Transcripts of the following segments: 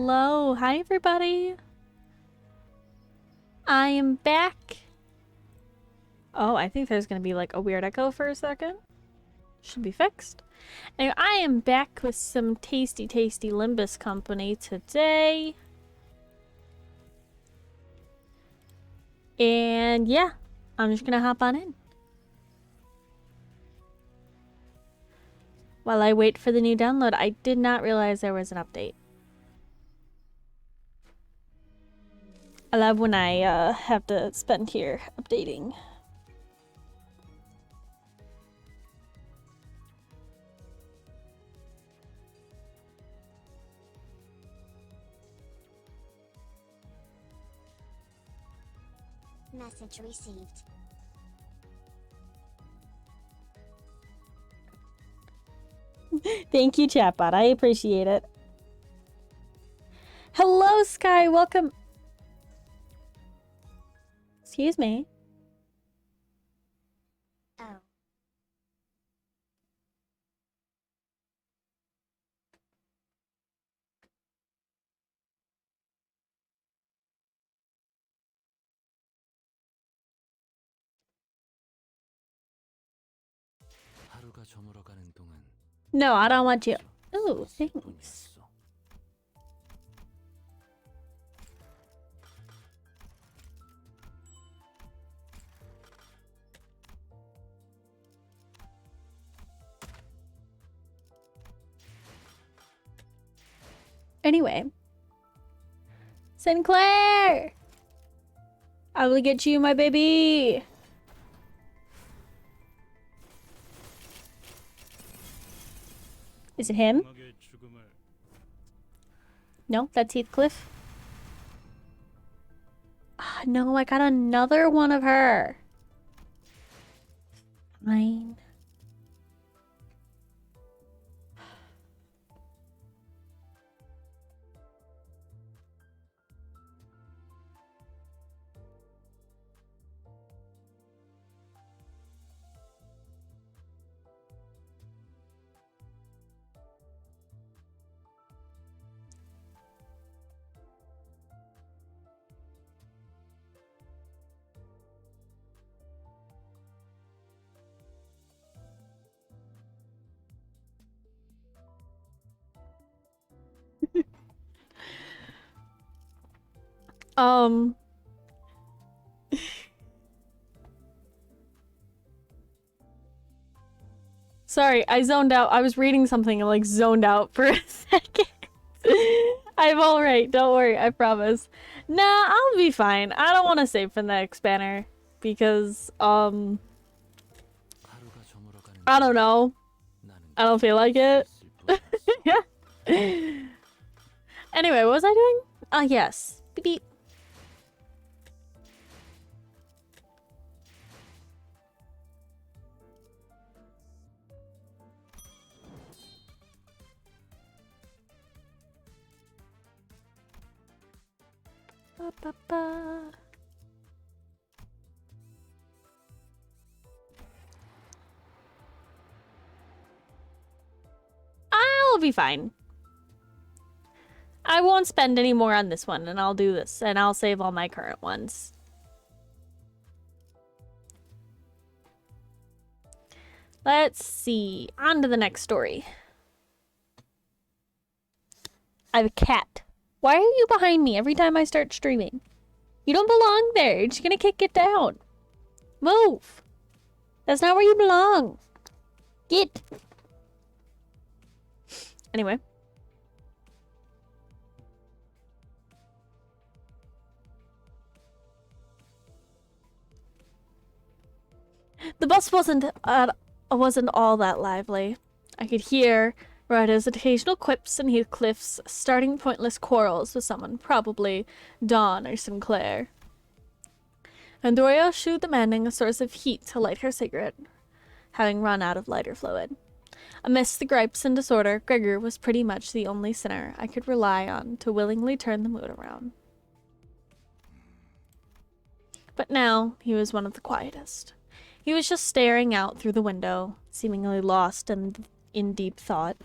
Hello. Hi, everybody. I am back. Oh, I think there's going to be like a weird echo for a second. Should be fixed. Anyway, I am back with some tasty, tasty Limbus company today. And yeah, I'm just going to hop on in. While I wait for the new download, I did not realize there was an update. I love when I have to spend here updating. Message received. Thank you, chatbot. I appreciate it. Hello, Sky. Welcome. Excuse me. Oh. No, I don't want you. Ooh, thanks. Anyway. Sinclair! I will get you, my baby! Is it him? No, that's Heathcliff. Ah, no, I got another one of her. Fine. Sorry, I zoned out. I was reading something and like zoned out for a second. I'm alright, don't worry, I promise. Nah, I'll be fine. I don't want to save for the next banner because, I don't know. I don't feel like it. Anyway, what was I doing? Yes. Beep beep. Ba, ba, ba. I'll be fine. I won't spend any more on this one, and I'll do this, and I'll save all my current ones. Let's see. On to the next story. I have a cat. Why are you behind me every time I start streaming? You don't belong there. You're just gonna kick it down. Move. That's not where you belong. Get. Anyway. The bus wasn't all that lively. I could hear Ryder's occasional quips and Heathcliff's starting pointless quarrels with someone, probably Dawn or Sinclair. And Doria shewed demanding a source of heat to light her cigarette, having run out of lighter fluid. Amidst the gripes and disorder, Gregor was pretty much the only sinner I could rely on to willingly turn the mood around. But now he was one of the quietest. He was just staring out through the window, seemingly lost and in deep thought.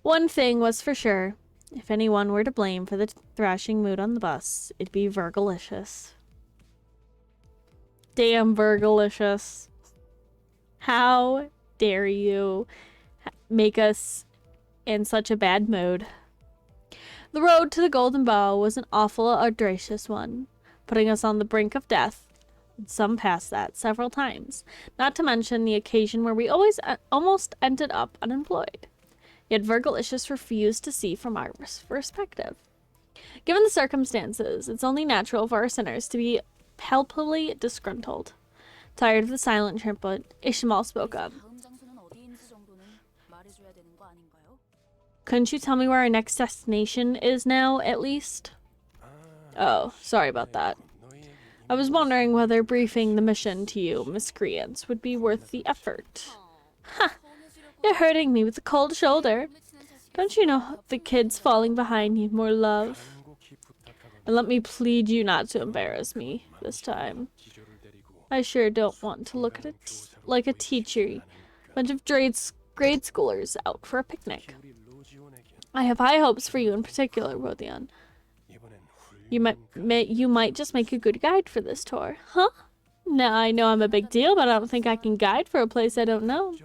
One thing was for sure, If anyone were to blame for the thrashing mood on the bus, it'd be Virgilicious. Damn Virgilicious. How dare you make us in such a bad mood? The road to the Golden Bow was an awful, audacious one, putting us on the brink of death. Some passed that several times, not to mention the occasion where we almost ended up unemployed. Yet Virgilicious refused to see from our perspective. Given the circumstances, it's only natural for our sinners to be palpably disgruntled. Tired of the silent trumpet, Ishmael spoke up. Couldn't you tell me where our next destination is now, at least? Oh, sorry about that. I was wondering whether briefing the mission to you, miscreants, would be worth the effort. Ha! You're hurting me with a cold shoulder. Don't you know the kids falling behind need more love? And let me plead you not to embarrass me this time. I sure don't want to look at it like a teacher. Bunch of grade schoolers out for a picnic. I have high hopes for you in particular, Rodion. You might just make a good guide for this tour. Huh? Now, I know I'm a big deal, but I don't think I can guide for a place I don't know.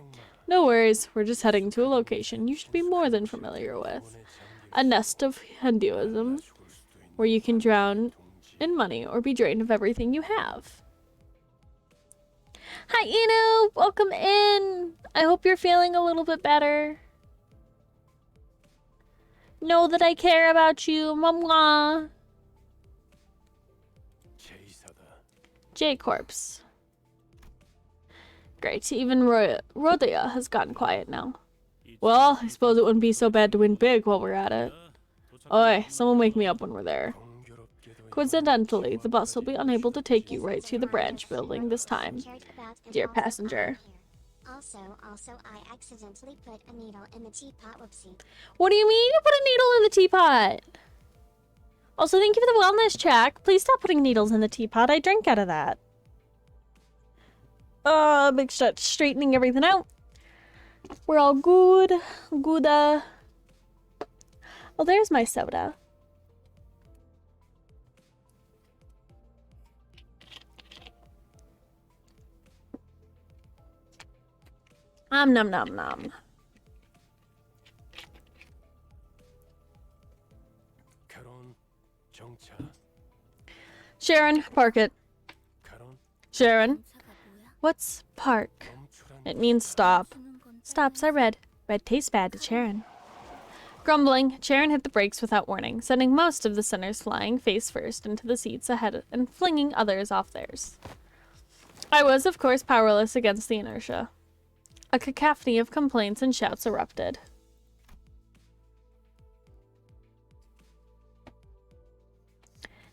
No worries, we're just heading to a location you should be more than familiar with. A nest of Hinduism, where you can drown in money or be drained of everything you have. Hi, Inu! Welcome in! I hope you're feeling a little bit better. Know that I care about you, Mwah! J-Corpse. Great, even Rodia has gotten quiet now. Well, I suppose it wouldn't be so bad to win big while we're at it. Oi, someone wake me up when we're there. Coincidentally, the bus will be unable to take you right to the branch building this time, dear passenger. Also, I accidentally put a needle in the teapot. Whoopsie. What do you mean you put a needle in the teapot? Also, thank you for the wellness check. Please stop putting needles in the teapot. I drink out of that. Big shot straightening everything out. We're all good. Good. Oh, there's my soda. Nom nom nom. Sharon, park it. Sharon. What's park? It means stop. Stops are red. Red tastes bad to Sharon. Grumbling, Sharon hit the brakes without warning, sending most of the sinners flying face first into the seats ahead and flinging others off theirs. I was, of course, powerless against the inertia. A cacophony of complaints and shouts erupted.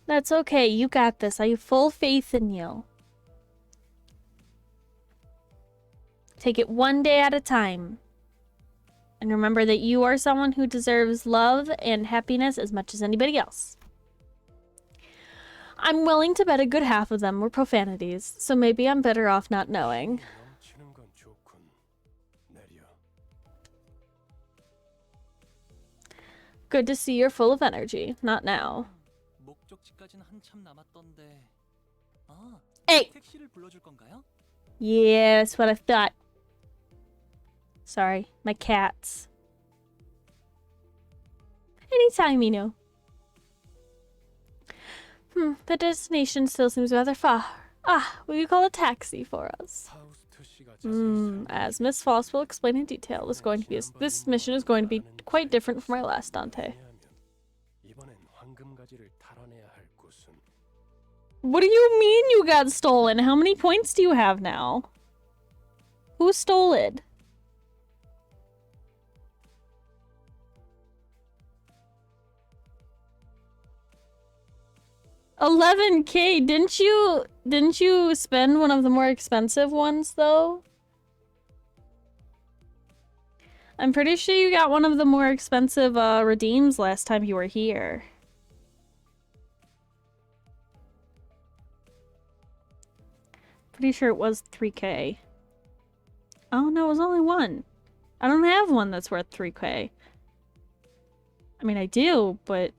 That's okay, you got this. I have full faith in you. Take it one day at a time. And remember that you are someone who deserves love and happiness as much as anybody else. I'm willing to bet a good half of them were profanities, so maybe I'm better off not knowing. Good to see you're full of energy. Not now. Hey! Yeah, that's what I thought. Sorry, my cats. Anytime, you know. The destination still seems rather far. Ah, will you call a taxi for us? As Miss Foss will explain in detail, this mission is going to be quite different from our last Dante. What do you mean you got stolen? How many points do you have now? Who stole it? $11K. Didn't you spend one of the more expensive ones though? I'm pretty sure you got one of the more expensive redeems last time you were here. Pretty sure it was 3K. Oh no, it was only one. I don't have one that's worth 3K. I mean, I do, but...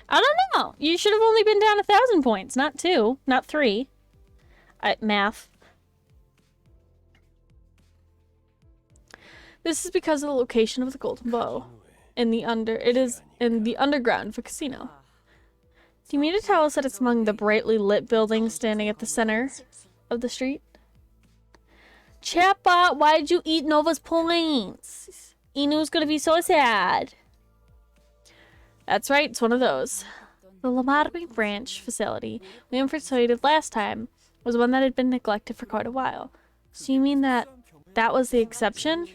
I don't know. You should have only been down 1,000 points, not 2, not 3. Math. This is because of the location of the Golden Bow. It is in the underground of a casino. Do you mean to tell us that it's among the brightly lit buildings standing at the center of the street? Chatbot, why did you eat Nova's points? Inu's gonna be so sad. That's right, it's one of those. The lobotomy branch facility we infiltrated last time was one that had been neglected for quite a while. So you mean that was the exception?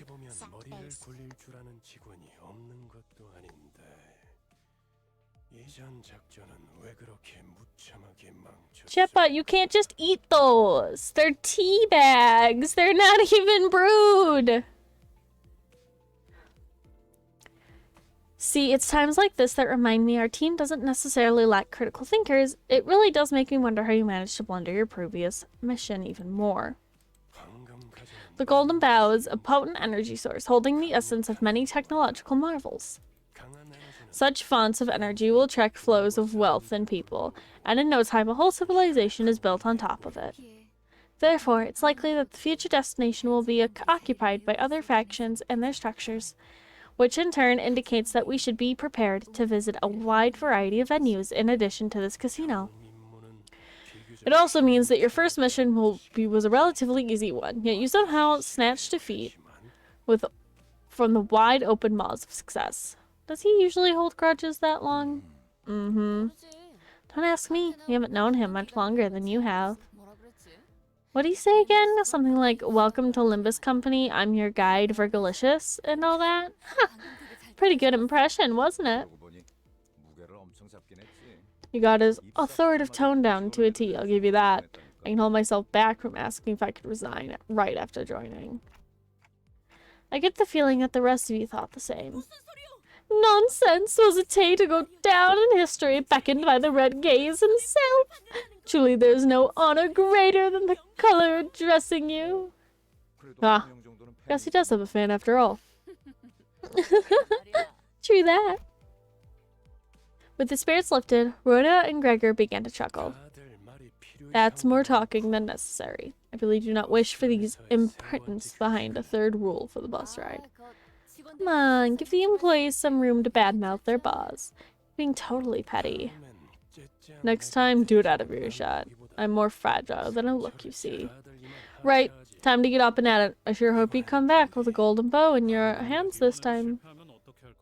Chatbot, you can't just eat those. They're tea bags. They're not even brewed. See, it's times like this that remind me our team doesn't necessarily lack critical thinkers. It really does make me wonder how you managed to blunder your previous mission even more. The Golden Bow is a potent energy source holding the essence of many technological marvels. Such fonts of energy will attract flows of wealth and people, and in no time a whole civilization is built on top of it. Therefore, it's likely that the future destination will be occupied by other factions and their structures, which in turn indicates that we should be prepared to visit a wide variety of venues in addition to this casino. It also means that your first mission was a relatively easy one, yet you somehow snatched defeat from the wide open maws of success. Does he usually hold grudges that long? Mm-hmm. Don't ask me. You haven't known him much longer than you have. What do you say again? Something like, welcome to Limbus Company, I'm your guide, Virgilicious, and all that? Huh. Pretty good impression, wasn't it? You got his authoritative tone down to a T, I'll give you that. I can hold myself back from asking if I could resign right after joining. I get the feeling that the rest of you thought the same. Nonsense! Was it to go down in history, beckoned by the red gaze himself? Truly, there's no honor greater than the color addressing you. Ah, guess he does have a fan after all. True that. With the spirits lifted, Rhoda and Gregor began to chuckle. That's more talking than necessary. I really do not wish for these impertinents behind a third rule for the bus ride. Come on, give the employees some room to badmouth their boss. Being totally petty. Next time, do it out of earshot. I'm more fragile than I look, you see. Right, time to get up and at it. I sure hope you come back with a golden bow in your hands this time.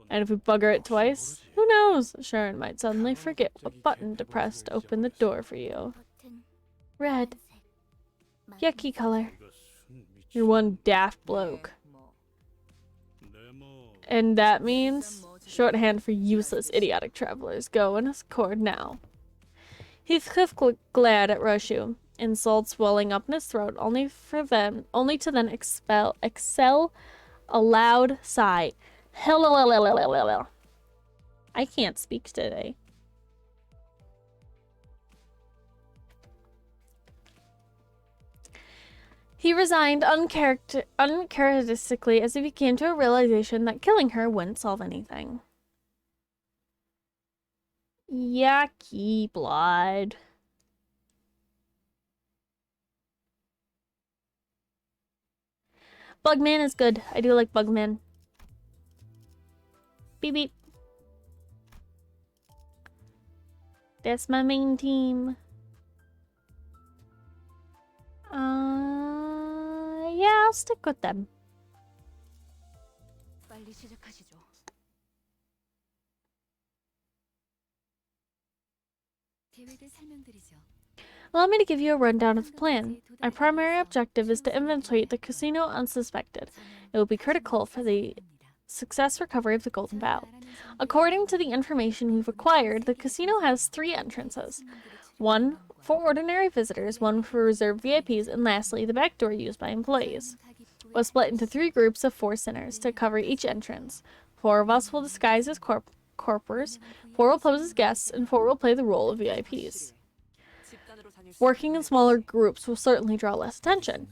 And if we bugger it twice, who knows? Sharon might suddenly forget what button to press to open the door for you. Red. Yucky color. You're one daft bloke. And that means shorthand for useless, idiotic travelers. Go and accord now. Heathcliff glared at Roshu, insults welling up in his throat, only to then exhale a loud sigh. Hello. I can't speak today. He resigned uncharacteristically as if he came to a realization that killing her wouldn't solve anything. Yucky blood. Bugman is good. I do like Bugman. Beep beep. That's my main team. Yeah, I'll stick with them. Allow me to give you a rundown of the plan. Our primary objective is to infiltrate the casino unsuspected. It will be critical for the success recovery of the Golden Bow. According to the information we've acquired, the casino has 3 entrances. One for ordinary visitors, one for reserved VIPs, and lastly, the back door used by employees. We'll split into 3 groups of 4 sinners to cover each entrance. 4 of us will disguise as corpers, 4 will pose as guests, and 4 will play the role of VIPs. Working in smaller groups will certainly draw less attention.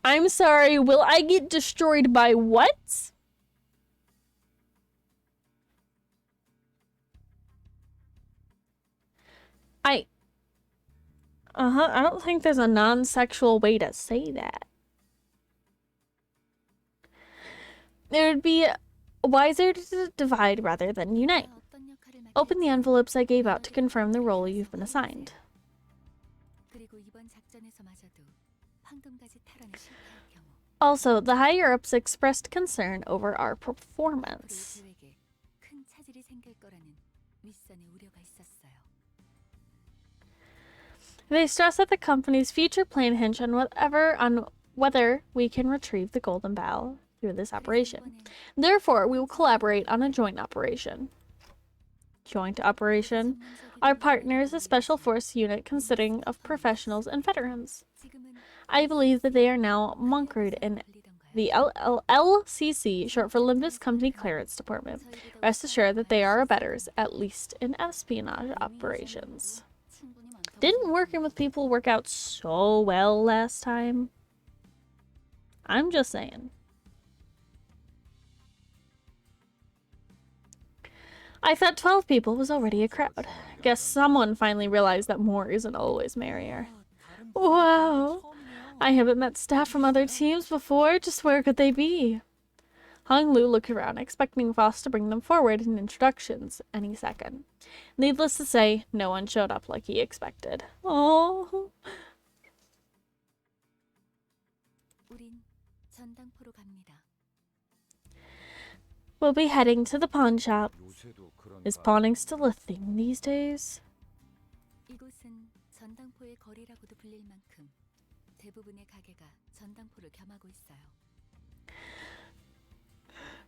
I'm sorry, will I get destroyed by what? I don't think there's a non-sexual way to say that. It would be wiser to divide rather than unite. Open the envelopes I gave out to confirm the role you've been assigned. Also, the higher-ups expressed concern over our performance. They stress that the company's future plan hinge on whether we can retrieve the Golden Bough through this operation. Therefore, we will collaborate on a joint operation. Joint operation? Our partner is a special force unit consisting of professionals and veterans. I believe that they are now monkered in the LCC, short for Limbus Company Clearance Department. Rest assured that they are abettors, at least in espionage operations. Didn't working with people work out so well last time? I'm just saying. I thought 12 people was already a crowd. Guess someone finally realized that more isn't always merrier. Wow. I haven't met staff from other teams before. Just where could they be? Hung Lu looked around, expecting Voss to bring them forward in introductions any second. Needless to say, no one showed up like he expected. Oh. We'll be heading to the pawn shop. Is pawning still a thing these days?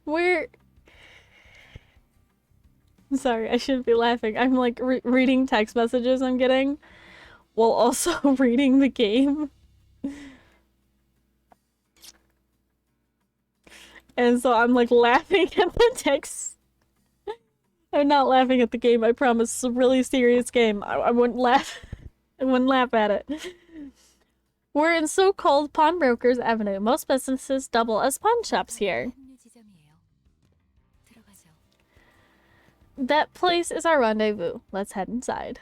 We're... I'm sorry, I shouldn't be laughing. I'm like reading text messages I'm getting while also reading the game. And so I'm like laughing at the text. I'm not laughing at the game, I promise. It's a really serious game. I wouldn't laugh. I wouldn't laugh at it. We're in so-called Pawnbrokers Avenue. Most businesses double as pawn shops here. That place is our rendezvous. Let's head inside.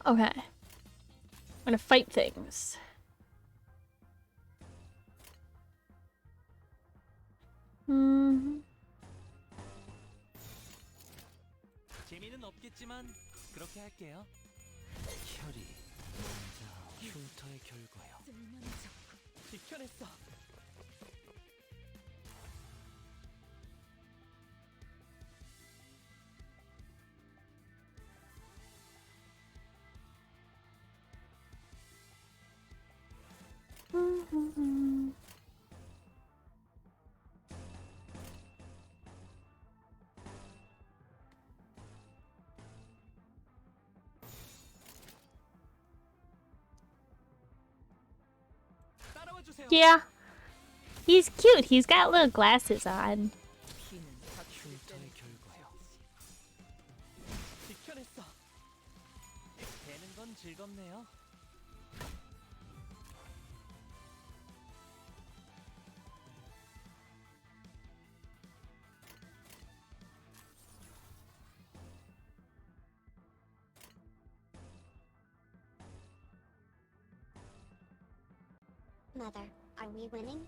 Okay. I'm gonna fight things. 재미는 없겠지만 그렇게 할게요. 혈이 흉터의 결과요. 지켜냈어. Yeah. He's cute. He's got little glasses on. 흉터의 결과요. 지켜냈어. 되는 건 즐겁네요. Mother, are we winning?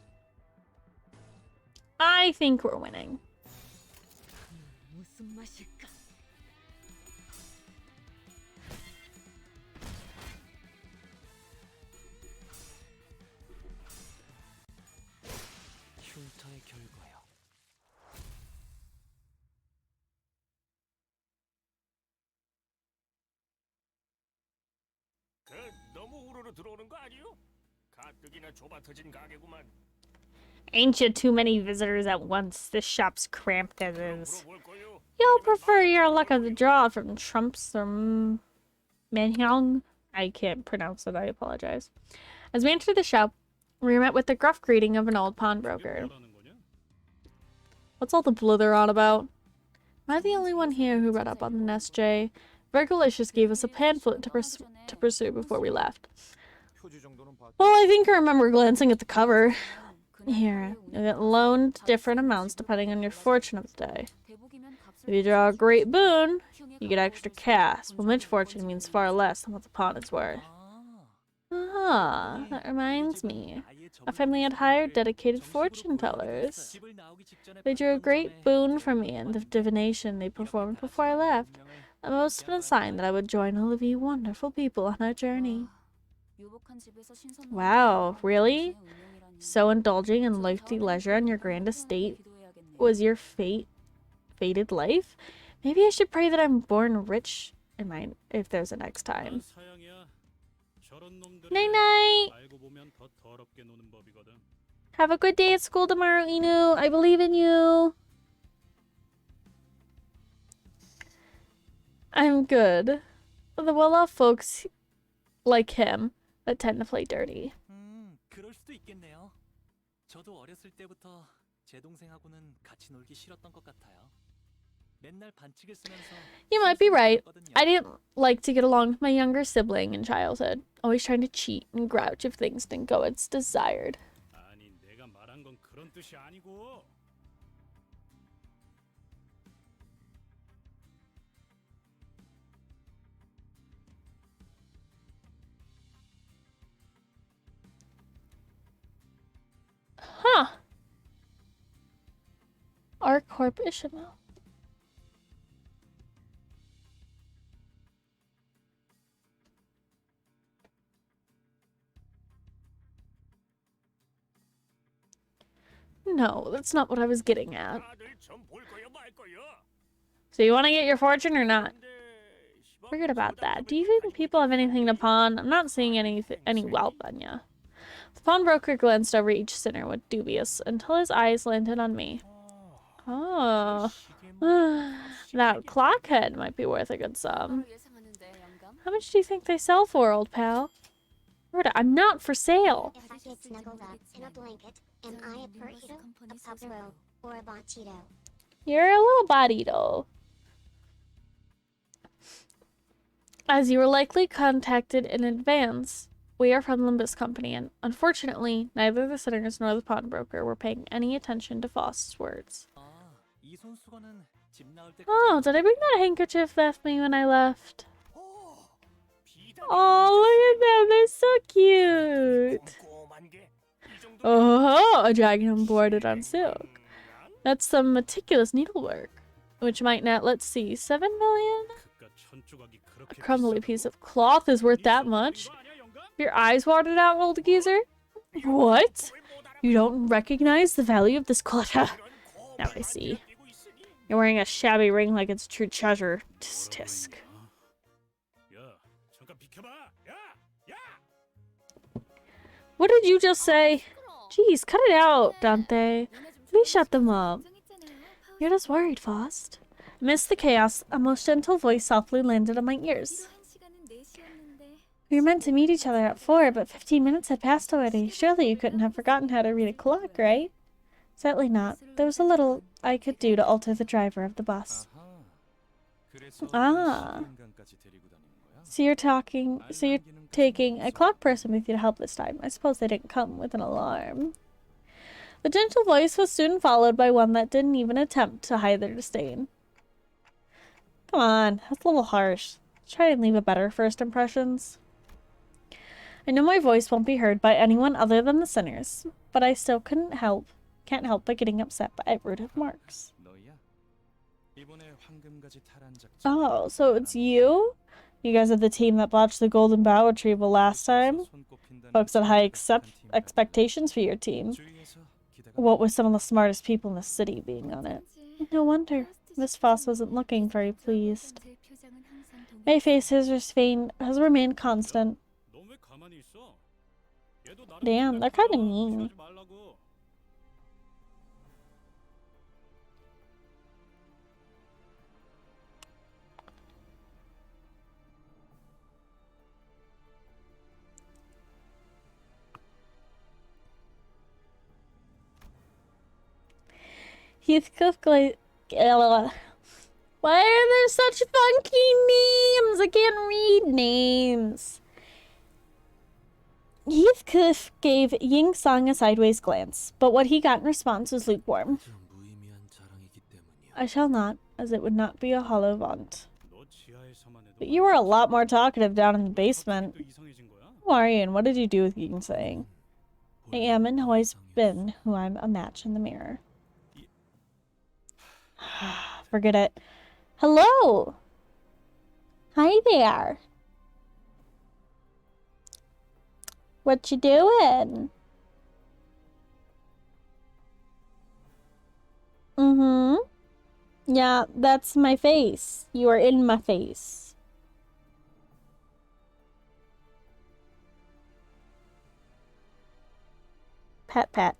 I think we're winning. 무슨 맛일까? 흉터의 결과요. 너무 우르르 들어오는 거 아니요? 가뜩이나 좁아 터진 가게구만. Ain't you too many visitors at once? This shop's cramped as is. 물어볼 거요. You'll prefer your luck of the draw from Trump's or Manhyung? I can't pronounce it, I apologize. As we entered the shop, we were met with the gruff greeting of an old pawnbroker. What's all the blither on about? Am I the only one here who read up on the nest, Jay? Virgolicious gave us a pamphlet to pursue before we left. Well, I think I remember glancing at the cover. Here, you get loaned different amounts depending on your fortune of the day. If you draw a great boon, you get extra cash, but misfortune means far less than what the pawn is worth. Ah, that reminds me. Our family had hired dedicated fortune tellers. They drew a great boon for me in the divination they performed before I left. That must have been a sign that I would join all of you wonderful people on our journey. Wow, really? So indulging in lofty leisure on your grand estate was your fated life? Maybe I should pray that I'm born rich in mine if there's a next time. Night night! Have a good day at school tomorrow, Inu. I believe in you. I'm good. The well-off folks like him that tend to play dirty. 그럴 수도 있겠네요. 저도 어렸을 때부터 제 동생하고는 같이 놀기 싫었던 것 같아요. 맨날 반칙을 쓰면서 You might be right. I didn't like to get along with my younger sibling in childhood, always trying to cheat and grouch if things didn't go as desired. 아니 내가 말한 건 그런 뜻이 아니고. Huh. R Corp Ishmael. No, that's not what I was getting at. 다들 좀 볼 거야 말 거야. So you want to get your fortune or not? 근데 Forget about that. Do you think people have anything to pawn? I'm not seeing any wealth on ya. The pawnbroker glanced over each sinner with dubious until his eyes landed on me. Oh, that clock head might be worth a good sum. How much do you think they sell for, old pal? Rhoda, I'm not for sale. If I get snuggled up in a blanket, am I a burrito, a pupero, or a bachito? You're a little bodito. As you were likely contacted in advance, we are from Limbus Company, and unfortunately, neither the sinners nor the pawnbroker were paying any attention to Faust's words. 아, 이 손수건은 집 나올 때까지 Oh, did I bring that handkerchief with me when I left? 비단 Oh, look at them. They're so cute. 꼼꼼한 게 이 정도. Oh, a dragon embroidered on silk. That's some meticulous needlework. Which might net, let's see, 7 million? 그깟 천조각이 A 그렇게 crumbly piece of cloth is worth that much. Your eyes watered out, old geezer? What? You don't recognize the value of this cloth? Now I see. You're wearing a shabby ring like it's true treasure. Tisk tisk. 야, 잠깐 비켜봐. 야, 야. What did you just say? Jeez, cut it out, Dante. Please shut them up. You're just worried, Faust. Amidst the chaos, a most gentle voice softly landed on my ears. We were meant to meet each other at 4, but 15 minutes had passed already. Surely you couldn't have forgotten how to read a clock, right? Certainly not. There was a little I could do to alter the driver of the bus. Ah. So you're taking a clock person with you to help this time. I suppose they didn't come with an alarm. The gentle voice was soon followed by one that didn't even attempt to hide their disdain. Come on, that's a little harsh. Try and leave a better first impressions. I know my voice won't be heard by anyone other than the sinners, but I still can't help but getting upset by rude remarks. 너희야. 이번에 황금가지 탈환 작전. Oh, so it's you? You guys are the team that botched the golden bow retrieval last time? Folks had high expectations for your team. What with some of the smartest people in the city being on it. No wonder. Miss Foss wasn't looking very pleased. My face has remained constant. 넌 왜 가만히 있어? 얘도 나를 Damn, they're kind of 불러서 mean. 하지 말라고. Heathcliff Why are there such funky names? I can't read names. Heathcliff gave Ying Song a sideways glance, but what he got in response was lukewarm. I shall not, as it would not be a hollow vaunt. But you were a lot more talkative down in the basement. Who are you and what did you do with Ying Sang? I am and always been who I'm a match in the mirror. Forget it. Hello! Hi there! What you doing? Mm-hmm. Yeah, that's my face. You are in my face. Pat pat.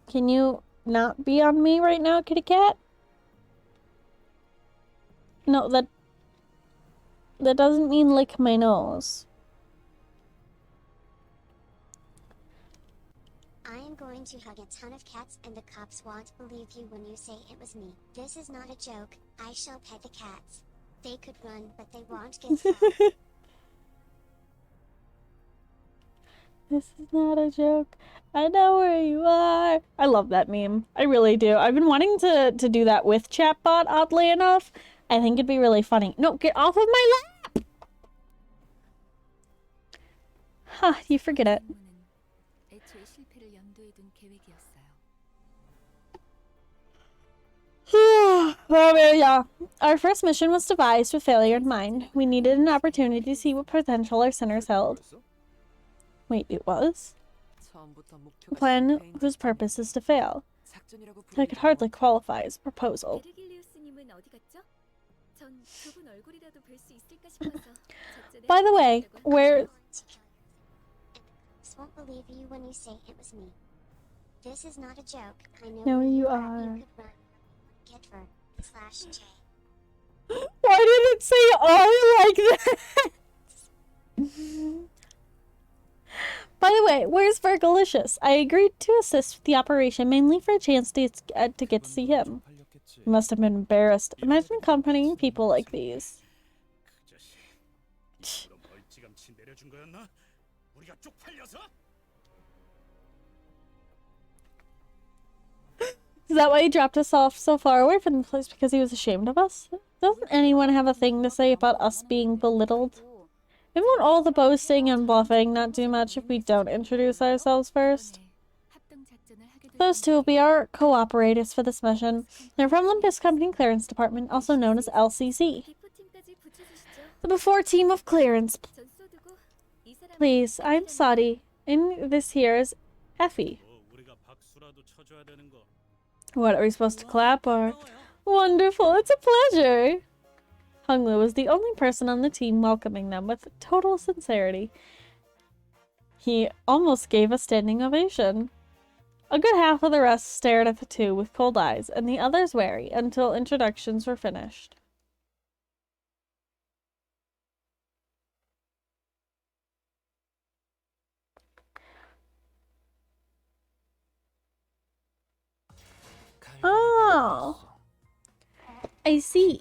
Can you not be on me right now, kitty cat? No, that doesn't mean lick my nose. I am going to hug a ton of cats and the cops won't believe you when you say it was me. This is not a joke. I shall pet the cats. They could run, but they won't get far. This is not a joke. I know where you are. I love that meme. I really do. I've been wanting to do that with chatbot, oddly enough. I think it'd be really funny. No, get off of my lap! Huh, you forget it. Yeah. Our first mission was devised with failure in mind. We needed an opportunity to see what potential our sinners held. Wait, it was? A plan whose purpose is to fail. I could hardly qualify as a proposal. By the way, where... Won't believe you when you say it was me. This is not a joke. I know No, where you you are. You could run. Get for /J. Why did it say R like that? By the way, where's Virgilicious? I agreed to assist with the operation mainly for a chance to get to see him. He must have been embarrassed. Imagine accompanying people like these. Is that why he dropped us off so far away from the place because he was ashamed of us? Doesn't anyone have a thing to say about us being belittled? Maybe won't all the boasting and bluffing not do much if we don't introduce ourselves first? Those two will be our cooperators for this mission. They're from Limbus Company Clearance Department, also known as LCC. The before team of clearance. Please, I'm Sadi. In this here is Effie. What, are we supposed to clap or? Wonderful, it's a pleasure! Hunglu was the only person on the team welcoming them with total sincerity. He almost gave a standing ovation. A good half of the rest stared at the two with cold eyes, and the others wary, until introductions were finished. Oh, I see.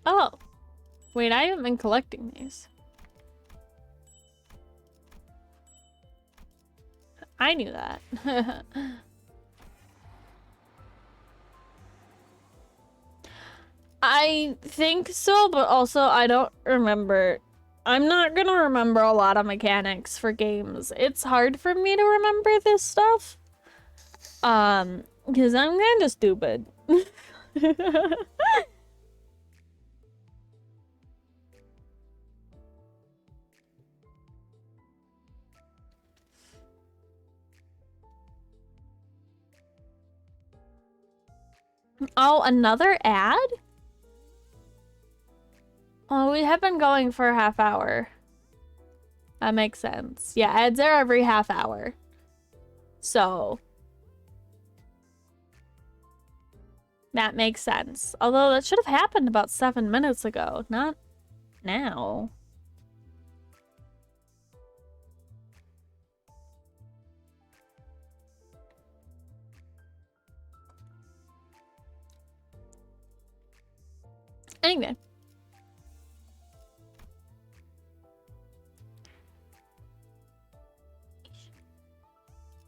Oh. Wait, I haven't been collecting these. I knew that. I think so, but also I don't remember. I'm not gonna remember a lot of mechanics for games. It's hard for me to remember this stuff. Because I'm kind of stupid. Oh, another ad? Oh, we have been going for a half hour. That makes sense. Yeah, ads are every half hour. So that makes sense. Although that should have happened about 7 minutes ago, not now. Anyway.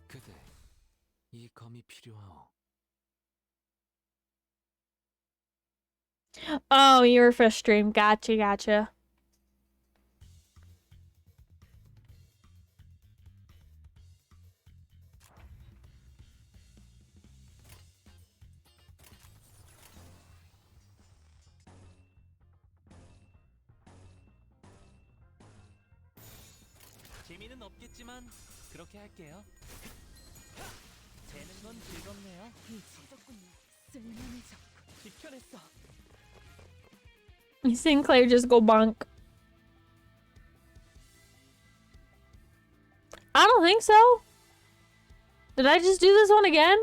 그대, 이 검이 필요하오. Oh, you were for stream. Gotcha, gotcha. 재미는 없겠지만 그렇게 할게요. 재는 건 즐겁네요. 지켜냈어. You seen Claire just go bonk. I don't think so. Did I just do this one again?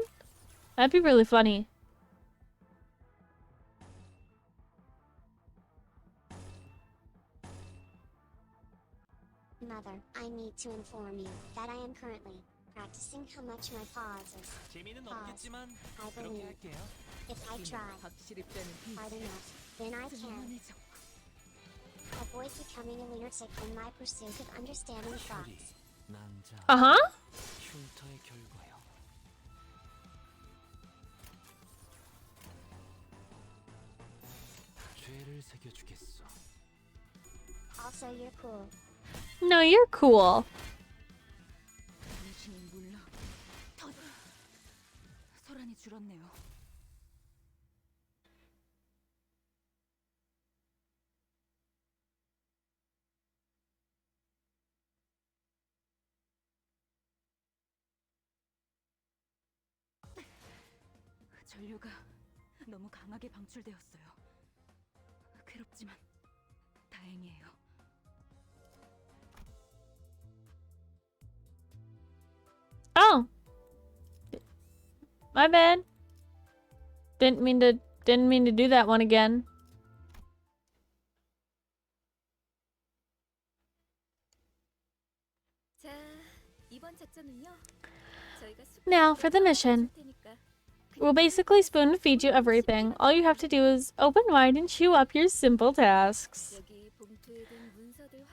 That'd be really funny. Mother, I need to inform you that I am currently practicing how much my pause is. 재미는 Pause. 없겠지만 I 그렇게 believe 할게요. if I try hard enough, then I can avoid becoming a lunatic in my pursuit of understanding thoughts. 남자 Uh-huh. 흉터의 결과요. 죄를 새겨주겠어. Also, you're cool. No, you're cool. 소란이 줄었네요. 전류가 너무 강하게 방출되었어요. 괴롭지만 다행이에요. Oh. My bad. Didn't mean to do that one again. 자, 이번 작전은요. Now for the mission. We'll basically spoon feed you everything. All you have to do is open wide and chew up your simple tasks.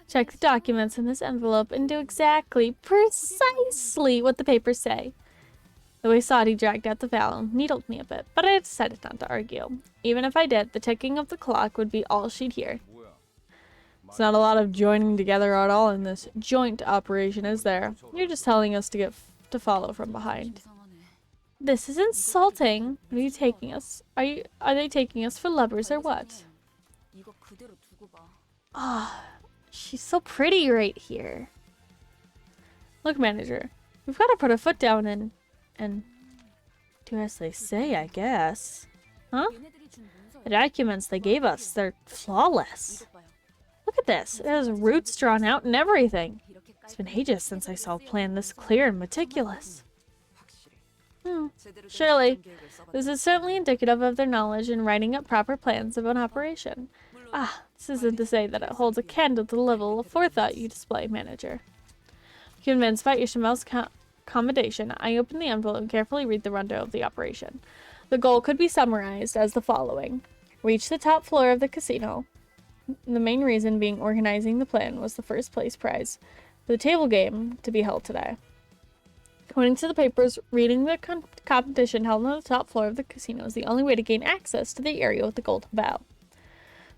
Check the documents in this envelope and do exactly, precisely what the papers say. The way Saudi dragged out the file needled me a bit, but I decided not to argue. Even if I did, the ticking of the clock would be all she'd hear. It's not a lot of joining together at all in this joint operation, is there? You're just telling us to to follow from behind. This is insulting. What are you taking us? Are they taking us for lovers or what? Ah, she's so pretty right here. Look, manager, we've got to put a foot down and do as they say, I guess. Huh? The documents they gave us, they're flawless. Look at this. It has roots drawn out and everything. It's been ages since I saw a plan this clear and meticulous. Surely, this is certainly indicative of their knowledge in writing up proper plans of an operation. Ah, this isn't to say that it holds a candle to the level of forethought you display, manager. Convinced by Ismail's commendation, I open the envelope and carefully read the rundown of the operation. The goal could be summarized as the following. Reach the top floor of the casino. The main reason being organizing the plan was the first place prize for the table game to be held today. According to the papers, reading the competition held on the top floor of the casino is the only way to gain access to the area with the golden bow.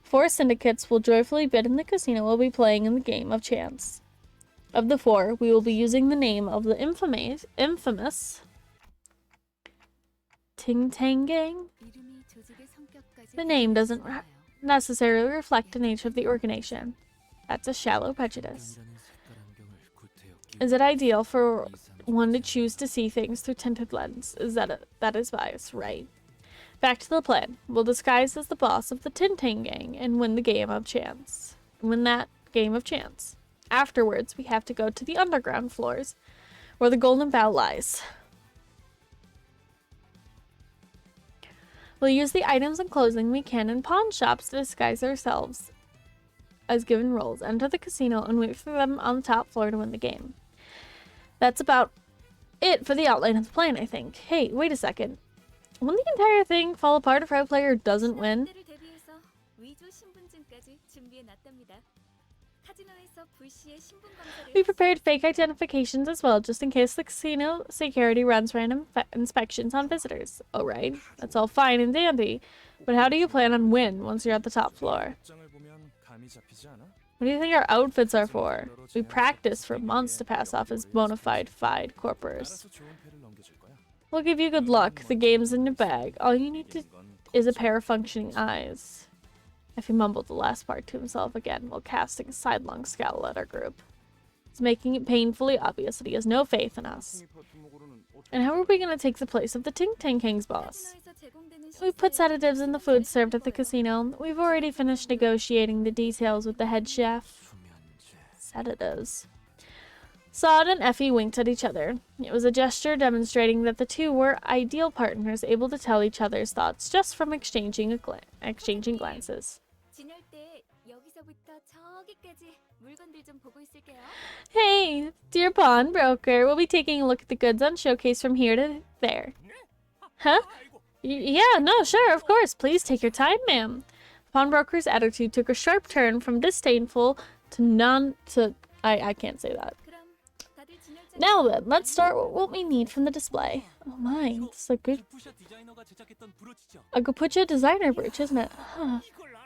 4 syndicates will joyfully bid in the casino will be playing in the game of chance. Of the 4, we will be using the name of the infamous Ting Tang Gang. 이름이 조직의 성격까지 The name doesn't 드러나요. necessarily reflect the nature of the organization. That's a shallow prejudice. Is it ideal for one to choose to see things through tinted lens? That is bias, right? Back to the plan. We'll disguise as the boss of the Tintang Gang and win the game of chance. Win that game of chance. Afterwards, we have to go to the underground floors, where the golden bow lies. We'll use the items and clothing we can in pawn shops to disguise ourselves as given roles. Enter the casino and wait for them on the top floor to win the game. That's about it for the outline of the plan, I think. Hey, wait a second. Won't the entire thing fall apart if our player doesn't win? 때를 대비해서 위조 신분증까지 준비해놨답니다. 카지노에서 불시에 신분 검사를 We prepared fake identifications as well, just in case the casino security runs random inspections on visitors. Oh, right. That's all fine and dandy. But how do you plan on win once you're at the top floor? What do you think our outfits are for? We practiced for months to pass off as bona fide corpers. We'll give you good luck. The game's in your bag. All you need is a pair of functioning eyes. If he mumbled the last part to himself again while casting a sidelong scowl at our group. It's making it painfully obvious that he has no faith in us. And how are we going to take the place of the Ting Tang King's boss? 카지노에서 제공되는 We put 식사에 sedatives in the food served at the casino. We've already finished negotiating the details with the head chef. Sedatives. Sod and Effie winked at each other. It was a gesture demonstrating that the two were ideal partners, able to tell each other's thoughts just from exchanging glances. 지낼 때 여기서부터 저기까지 물건들 좀 보고 있을게요. Hey, dear pawnbroker, we'll be taking a look at the goods on showcase from here to there. Huh? Yeah, no, sure, of course. Please take your time, ma'am. The pawnbroker's attitude took a sharp turn from disdainful to I can't say that. 그럼 다들 진열장 Now then, let's start with what we need from the display. Oh my, this is 푸샤 디자이너가 제작했던 브로치죠. a Capucha designer brooch, isn't it? Huh.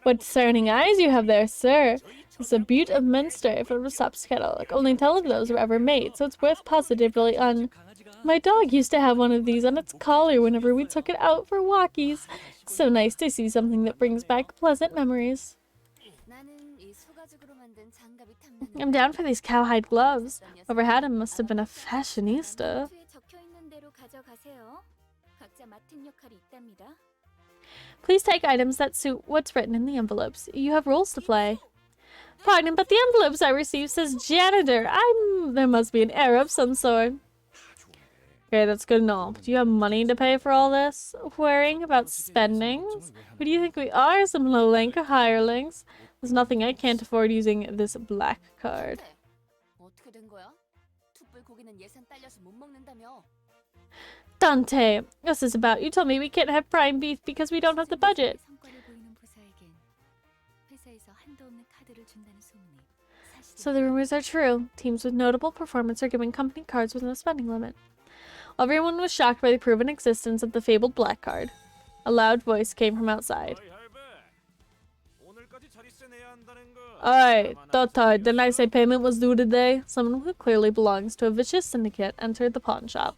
What discerning eyes you have there, sir. It's a butte of Minster from the Sup's catalog. Only 10 of those were ever made, so it's worth positively on... 강아지가 My dog used to have one of these on its collar whenever we took it out for walkies. It's so nice to see something that brings back pleasant memories. 나는 이 소가죽으로 만든 장갑이 탐나는 I'm down for these cowhide gloves. Whoever had them must have been a fashionista. 노트에 적혀 있는 대로 가져가세요. 각자 맡은 역할이 있답니다. Please take items that suit what's written in the envelopes. You have roles to play. Pardon, but the envelopes I received says janitor. There must be an error of some sort. Okay, that's good and all. Do you have money to pay for all this? Worrying about spendings? Who do you think we are? Some low-rank hirelings? There's nothing I can't afford using this black card. 어떻게 된 거야? 툭불 고기는 예산 딸려서 못 먹는다며. Dante, what's this about? You told me we can't have prime beef because we don't have the budget. 성과를 보이는 부사에겐 회사에서 한도 없는 카드를 준다는 소문이 사실이 So the rumors are true. Teams with notable performance are given company cards within a spending limit. Everyone was shocked by the proven existence of the fabled black card. A loud voice came from outside. Alright, Dotard, didn't I say payment was due today? Someone who clearly belongs to a vicious syndicate entered the pawn shop.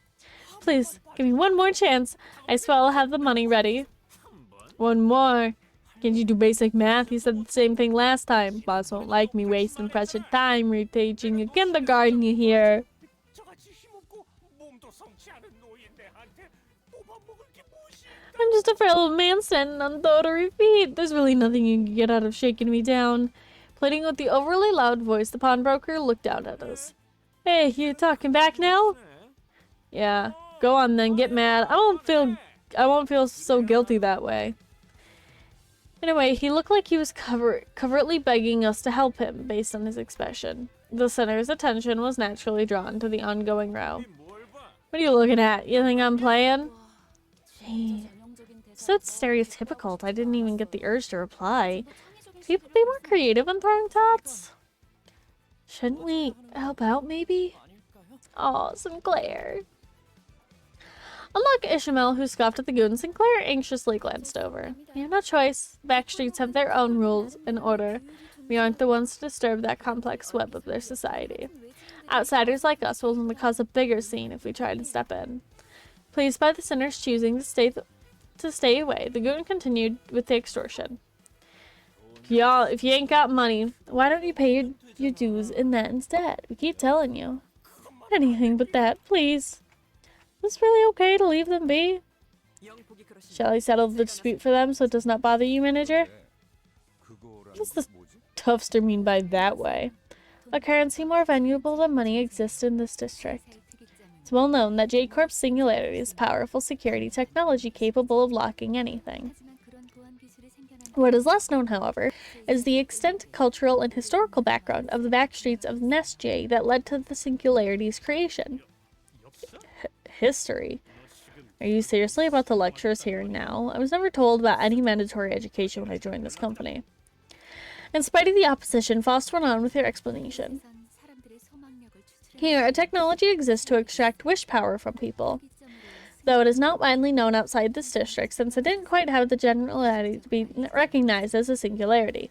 Please, give me one more chance. I swear I'll have the money ready. One more. Can't you do basic math? You said the same thing last time. Boss won't like me wasting precious time reteaching a kindergarten here. 저같이 힘없고 몸도 성치 않은 노인네한테 뽑아먹을 게 무엇이야? I'm just a frail old man standing on tottery feet. There's really nothing you can get out of shaking me down. Pleading with the overly loud voice, the pawnbroker looked down at us. Hey, you talking back now? Yeah. Go on then, get mad. I won't feel so guilty that way. Anyway, he looked like he was covertly begging us to help him, based on his expression. The center's attention was naturally drawn to the ongoing row. What are you looking at? You think I'm playing? Gee, 전형적인 대사. so stereotypical. I didn't even get the urge to reply. People be more creative when throwing tots. Shouldn't we help out, maybe? Oh, Sinclair. Ishmael, who scoffed at the goons, and Claire anxiously glanced over. We have no choice. The backstreets have their own rules and order. We aren't the ones to disturb that complex web of their society. Outsiders like us will only cause a bigger scene if we try to step in. Pleased by the sinners choosing to stay away, the goon continued with the extortion. Y'all, if you ain't got money, why don't you pay your dues in that instead? We keep telling you. Anything but that, please. Is this really okay to leave them be? Shall I settle the dispute for them so it does not bother you, manager? What does the toughster mean by that way? A currency more valuable than money exists in this district. It's well known that J-Corp's Singularity is powerful security technology capable of locking anything. What is less known, however, is the extent, cultural, and historical background of the backstreets of Nest J that led to the Singularity's creation. History? Are you seriously about the lectures here now? I was never told about any mandatory education when I joined this company. In spite of the opposition, Faust went on with her explanation. Here, a technology exists to extract wish power from people. Though it is not widely known outside this district, since it didn't quite have the generality to be recognized as a singularity.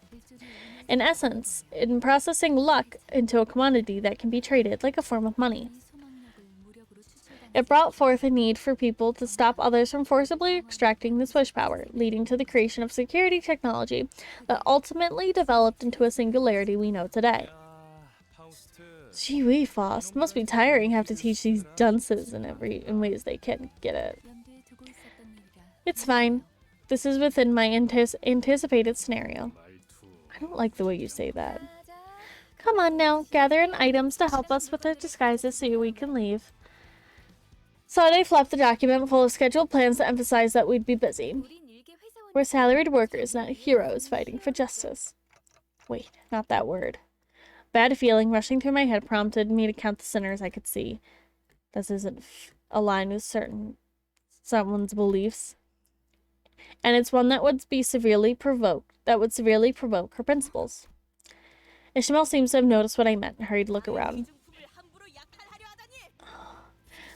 In essence, in processing luck into a commodity that can be traded like a form of money. It brought forth a need for people to stop others from forcibly extracting this wish power, leading to the creation of security technology that ultimately developed into a singularity we know today. Gee wee, Faust. Must be tiring have to teach these dunces in ways they can't get it. It's fine. This is within my anticipated scenario. I don't like the way you say that. Come on now, gather in items to help us with our disguises so we can leave. Sade flapped the document full of scheduled plans to emphasize that we'd be busy. We're salaried workers, not heroes fighting for justice. Wait, not that word. Bad feeling rushing through my head prompted me to count the sinners I could see. This isn't aligned with someone's beliefs. And it's one that would severely provoke her principles. Ishmael seems to have noticed what I meant and hurried to look around.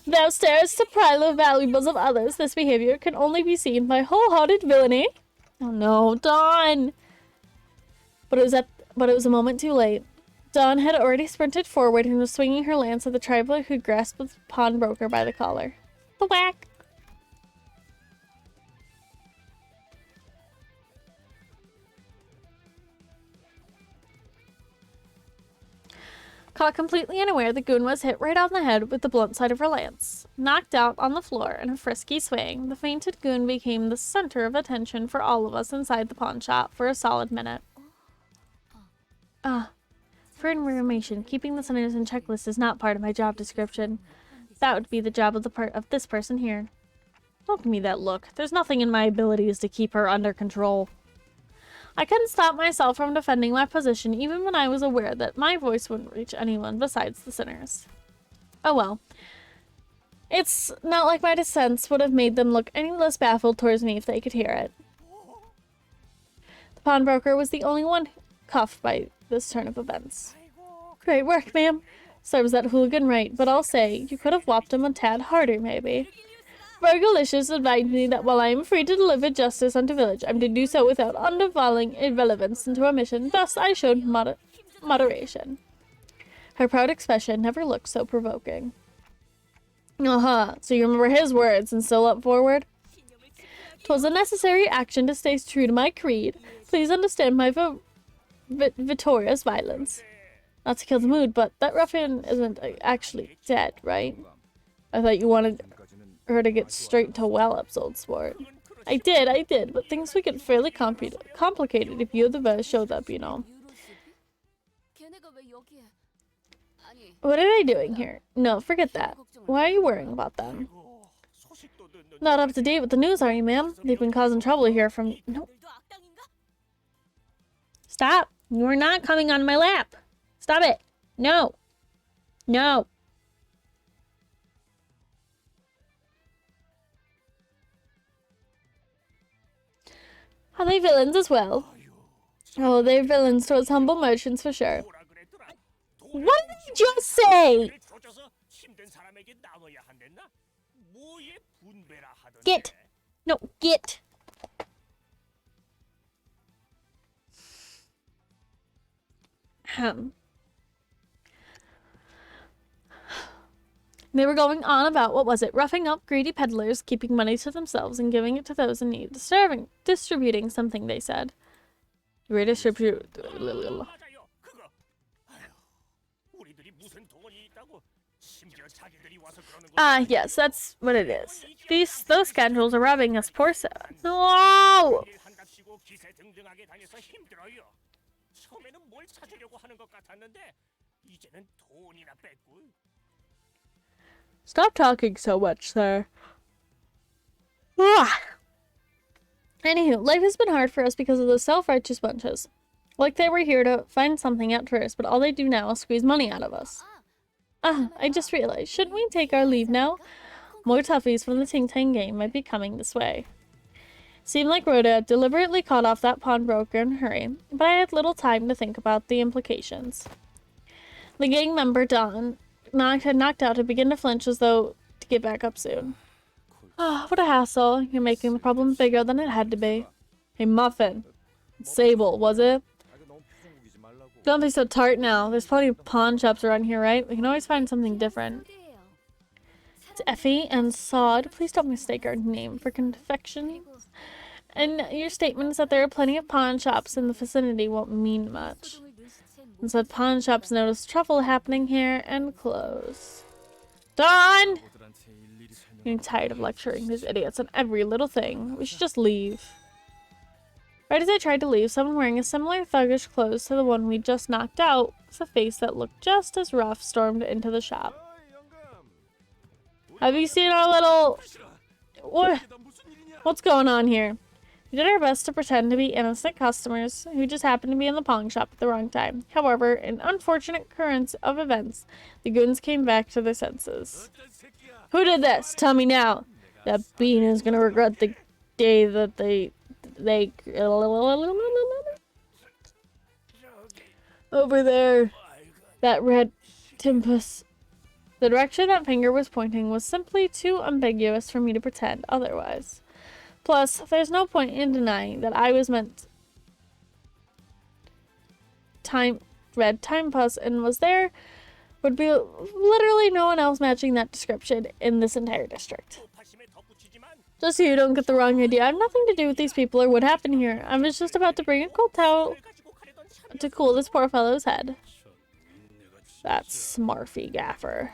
Thou starest to pry the valuables of others. This behavior can only be seen by wholehearted villainy. Oh no, Dawn! But it was a moment too late. Dawn had already sprinted forward and was swinging her lance at the traveler who grasped the pawnbroker by the collar. The whack! Caught completely unaware, the goon was hit right on the head with the blunt side of her lance. Knocked out on the floor in a frisky swing, the fainted goon became the center of attention for all of us inside the pawn shop for a solid minute. For information, keeping the sinners in checklist is not part of my job description. That would be the job of this person here. Don't give me that look. There's nothing in my abilities to keep her under control. I couldn't stop myself from defending my position even when I was aware that my voice wouldn't reach anyone besides the sinners. Oh well. It's not like my dissents would have made them look any less baffled towards me if they could hear it. The pawnbroker was the only one cuffed by this turn of events. Great work, ma'am. Serves that hooligan right, but I'll say, you could have whopped him a tad harder, maybe. Virgilicious advised me that while I am free to deliver justice unto village, I'm to do so without undervaluing irrelevance into our mission. Thus, I showed moderation. Her proud expression never looked so provoking. So you remember his words and still up forward? 'Twas a necessary action to stay true to my creed. Please understand my victorious violence. Not to kill the mood, but that ruffian isn't actually dead, right? I thought you wanted her to get straight to Wallops, old sport. I did, but things would get fairly complicated if you or the bear showed up, you know. What are they doing here? No, forget that. Why are you worrying about them? Not up to date with the news, are you, ma'am? They've been causing trouble here from... No. Stop! You're not coming on my lap! Stop it! No! No! Are they villains as well? Oh, they're villains towards humble merchants for sure. What did you just say? 뭐의 분배라 하던데. Get. No, get. They were going on about, what was it, roughing up greedy peddlers, keeping money to themselves and giving it to those in need. Distributing something, they said. Redistribute. 맞아요. 그거. 아휴, 우리들이 무슨 돈이 있다고 심지어 자기들이 와서 그러는 거. Ah, yes, that's what it is. Those scoundrels are robbing us poor No! 한답시고 기세등등하게 다녀서 힘들어요. 처음에는 뭘 찾으려고 하는 것 같았는데 이제는 돈이나 뺏고. Stop talking so much, sir. Ah. Anywho, life has been hard for us because of those self-righteous bunches. Like they were here to find something at first, but all they do now is squeeze money out of us. I just realized, shouldn't we take our leave now? More toughies from the Ting Tang gang might be coming this way. Seemed like Rhoda deliberately caught off that pawnbroker in a hurry, but I had little time to think about the implications. The gang member, Don, had knocked out to begin to flinch as though to get back up soon. Ah, what a hassle. You're making the problem bigger than it had to be. Hey, Muffin. Sable, was it? Don't be so tart now. There's plenty of pawn shops around here, right? We can always find something different. It's Effie and Sod. Please don't mistake our name for confections. And your statements that there are plenty of pawn shops in the vicinity won't mean much. Instead, pawn shops notice trouble happening here and close. Done! Getting tired of lecturing these idiots on every little thing. We should just leave. Right as I tried to leave, someone wearing a similar thuggish clothes to the one we just knocked out, with a face that looked just as rough, stormed into the shop. Have you seen our little... What's going on here? We did our best to pretend to be innocent customers who just happened to be in the pawn shop at the wrong time. However, an unfortunate occurrence of events, the goons came back to their senses. Who did this? Tell me now. That bean is gonna regret the day that they over there. That red Timpus. The direction that finger was pointing was simply too ambiguous for me to pretend otherwise. Plus, there's no point in denying that I was meant red Timpus and was there. Would be literally no one else matching that description in this entire district. Just so you don't get the wrong idea, I have nothing to do with these people or what happened here. I was just about to bring a cold towel to cool this poor fellow's head. That smarfy gaffer.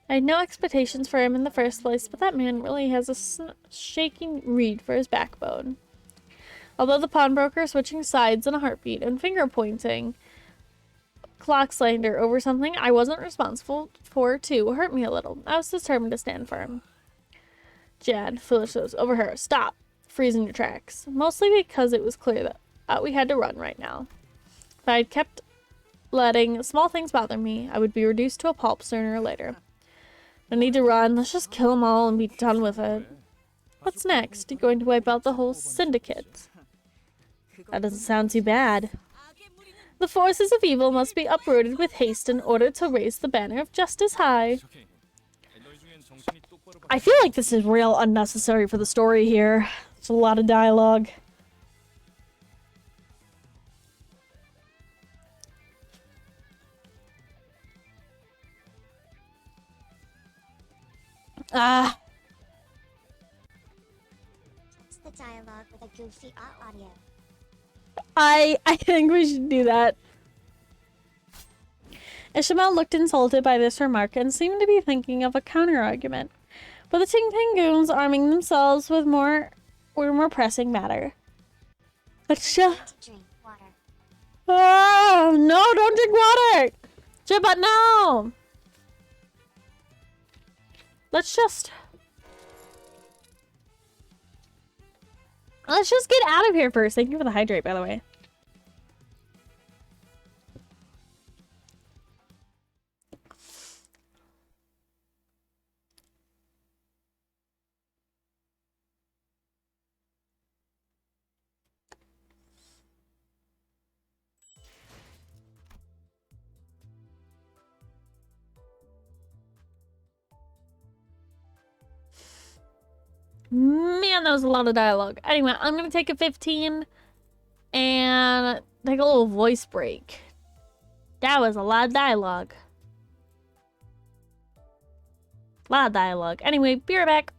I had no expectations for him in the first place, but that man really has a shaking reed for his backbone. Although the pawnbroker switching sides in a heartbeat and finger pointing clock slander over something I wasn't responsible for too hurt me a little. I was determined to stand firm. Jad, foolishness, over her. Stop. Freeze in your tracks. Mostly because it was clear that we had to run right now. If I had kept letting small things bother me, I would be reduced to a pulp sooner or later. No need to run. Let's just kill them all and be done with it. What's next? You're going to wipe out the whole syndicate. That doesn't sound too bad. The forces of evil must be uprooted with haste in order to raise the banner of justice high. I feel like this is real unnecessary for the story here. It's a lot of dialogue. It's the dialogue with a goofy audio. I think we should do that. Ishmael looked insulted by this remark and seemed to be thinking of a counter-argument. But the Ting Tang goons arming themselves with more pressing matter. Let's just... To drink water. Oh, no, don't drink water! Jibba, no! Let's just get out of here first. Thank you for the hydrate, by the way. Man, that was a lot of dialogue. Anyway, I'm gonna take a 15 and take a little voice break. That was a lot of dialogue. Lot of dialogue. Anyway, be right back.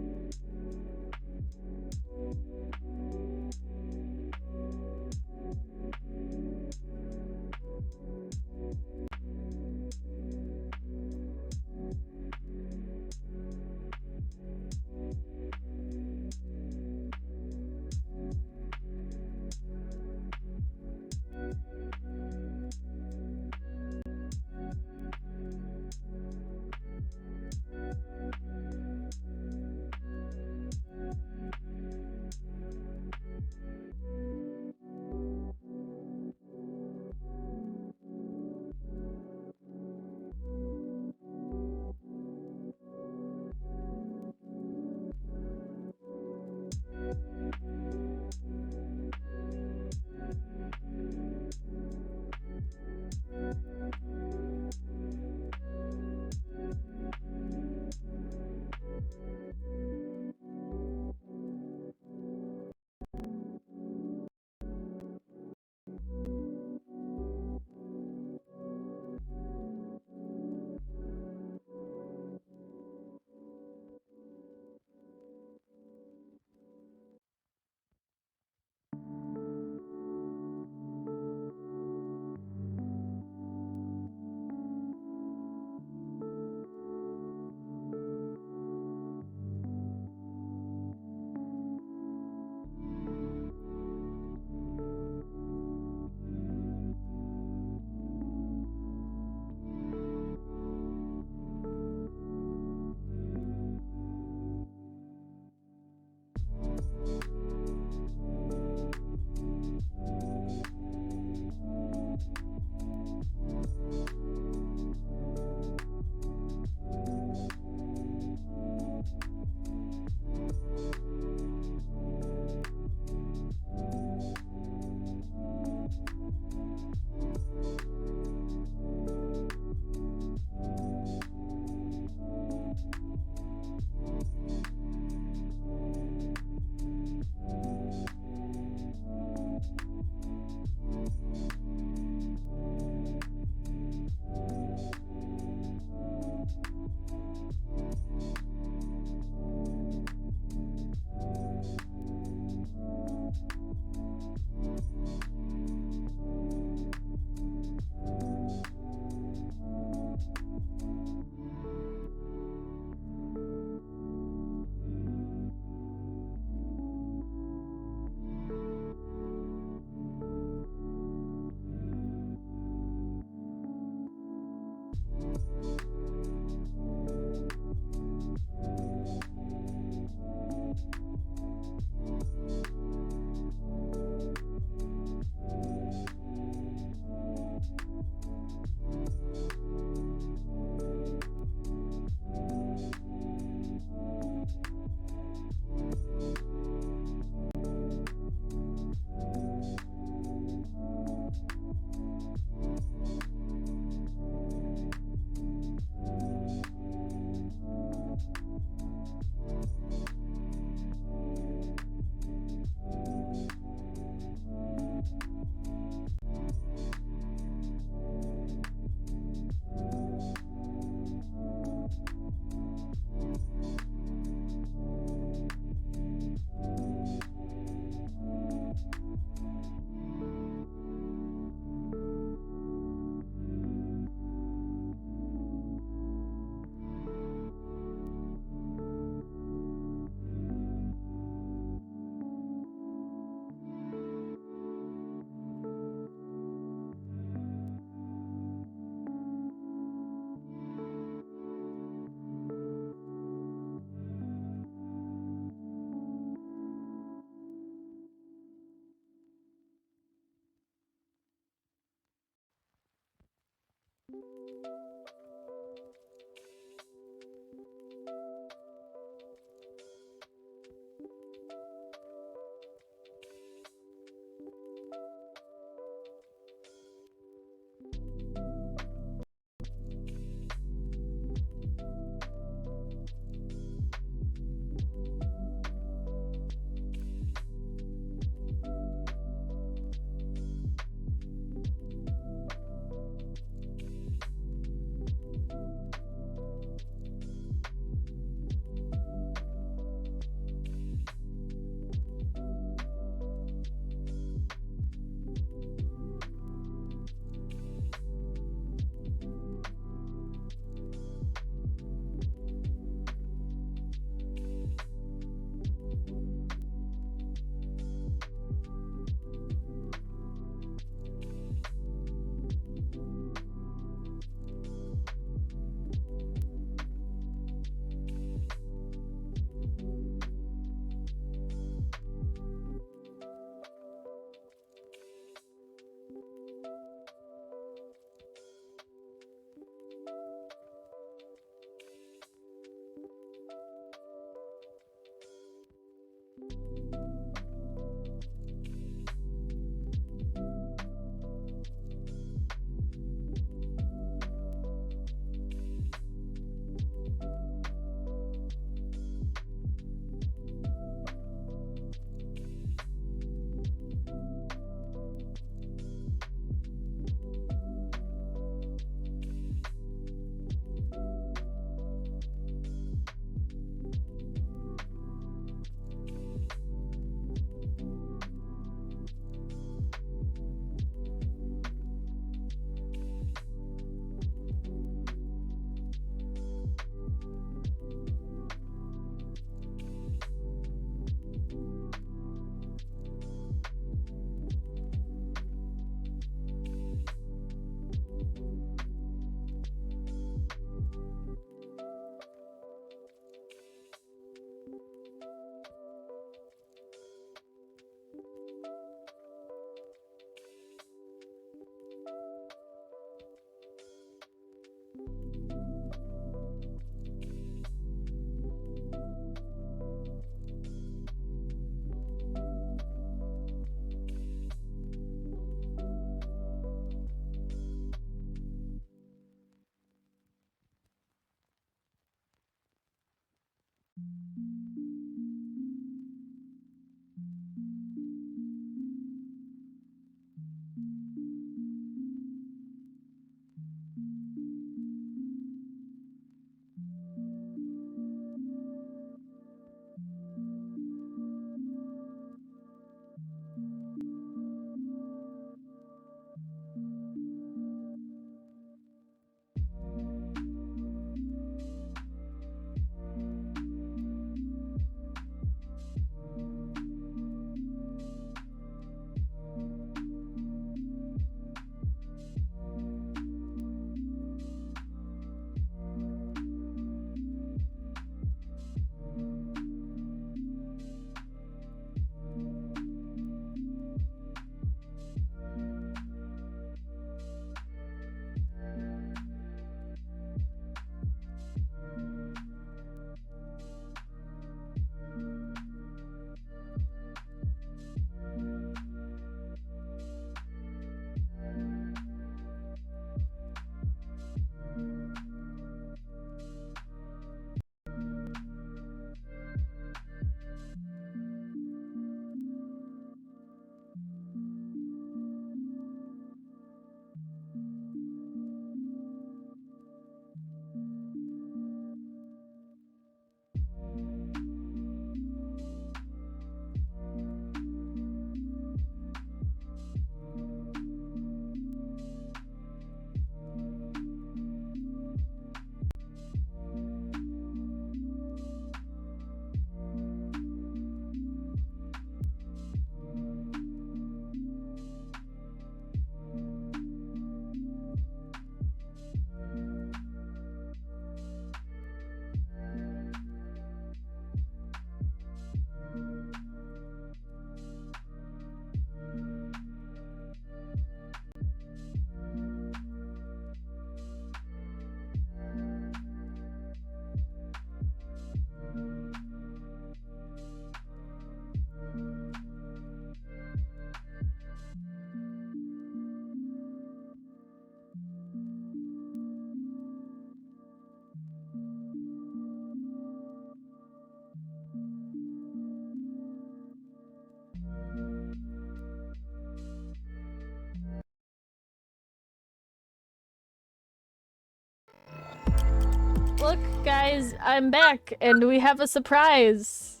look, guys, I'm back, and we have a surprise.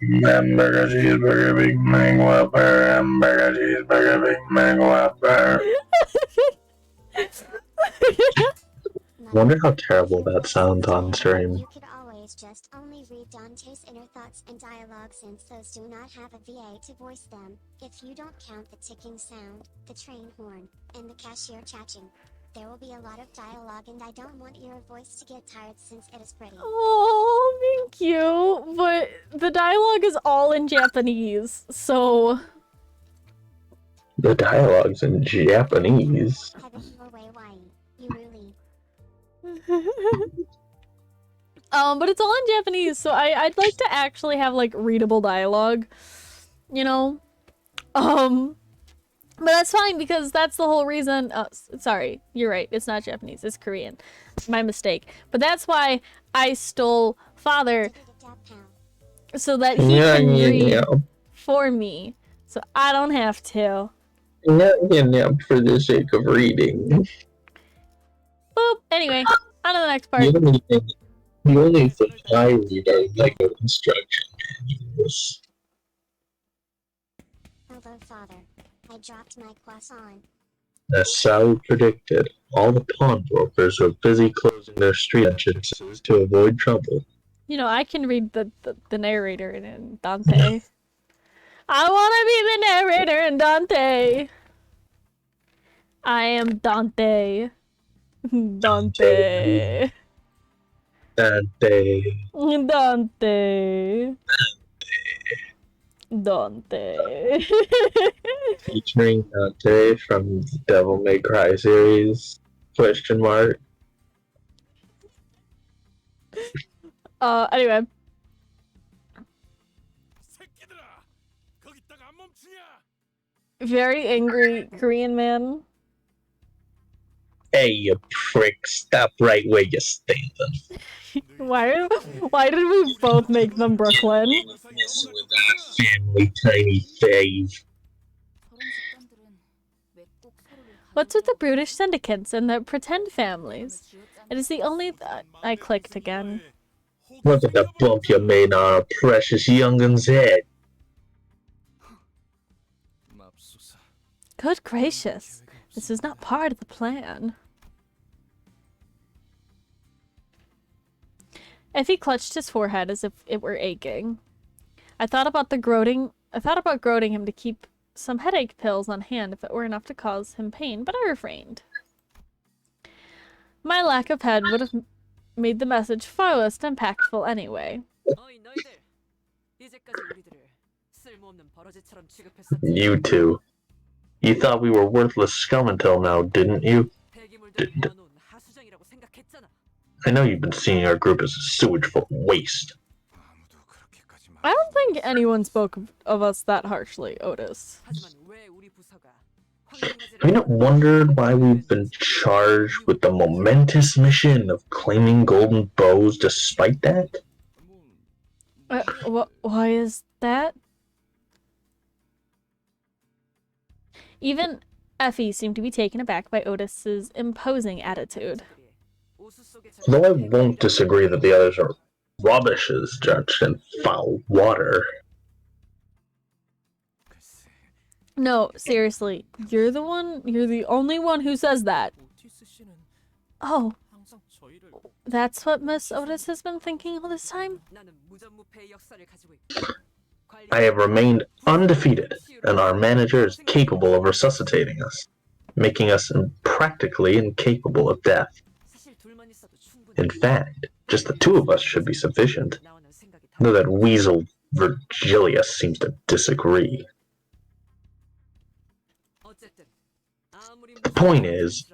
Hamburger, cheeseburger, Big Mac Whopper. Hamburger, cheeseburger, Big Mac Whopper. Wonder how terrible that sounds on stream. You could always just only read Dante's inner thoughts and dialogue since those do not have a VA to voice them. If you don't count the ticking sound, the train horn, and the cashier chatting, there will be a lot of dialogue and I don't want your voice to get tired since it is pretty. Oh, thank you. But the dialogue is all in Japanese, so... The dialogue's in Japanese. Heaven your way, why? You really. But it's all in Japanese, so I'd like to actually have, like, readable dialogue, you know? But that's fine, because that's the whole reason- sorry, you're right, it's not Japanese, it's Korean. My mistake. But that's why I stole Father, so that he can read for me, so I don't have to. Yeah, for the sake of reading. Boop! Anyway, on to the next part. The only thing I read are Lego instruction manuals. Hello, Father. I dropped my croissant. As Sally predicted, all the pawnbrokers were busy closing their street entrances to avoid trouble. You know, I can read the narrator in Dante. I wanna be the narrator in Dante! I am Dante. Dante. Dante. Dante. Dante. Featuring Dante from the Devil May Cry series? Question mark. Anyway. Very angry Korean man. Hey, you prick, stop right where you're standing. Why did we both make them Brooklyn? Messing with that family tiny fave. What's with the brutish syndicates and the pretend families? It is the only I clicked again. Look at the bump you made on our precious youngin's head. Good gracious. This is not part of the plan. Effie clutched his forehead as if it were aching. I thought about groating him to keep some headache pills on hand if it were enough to cause him pain, but I refrained. My lack of head would have made the message far less impactful anyway. You two. You thought we were worthless scum until now, didn't you? I know you've been seeing our group as a sewage-full waste. I don't think anyone spoke of us that harshly, Otis. Have you not wondered why we've been charged with the momentous mission of claiming golden bows despite that? Why is that? Even Effie seemed to be taken aback by Otis's imposing attitude. Though I won't disagree that the others are rubbish as judged in foul water. No, seriously, you're the only one who says that. Oh, that's what Miss Otis has been thinking all this time? I have remained undefeated, and our manager is capable of resuscitating us, making us practically incapable of death. In fact, just the two of us should be sufficient, though that weasel Virgilius seems to disagree. The point is,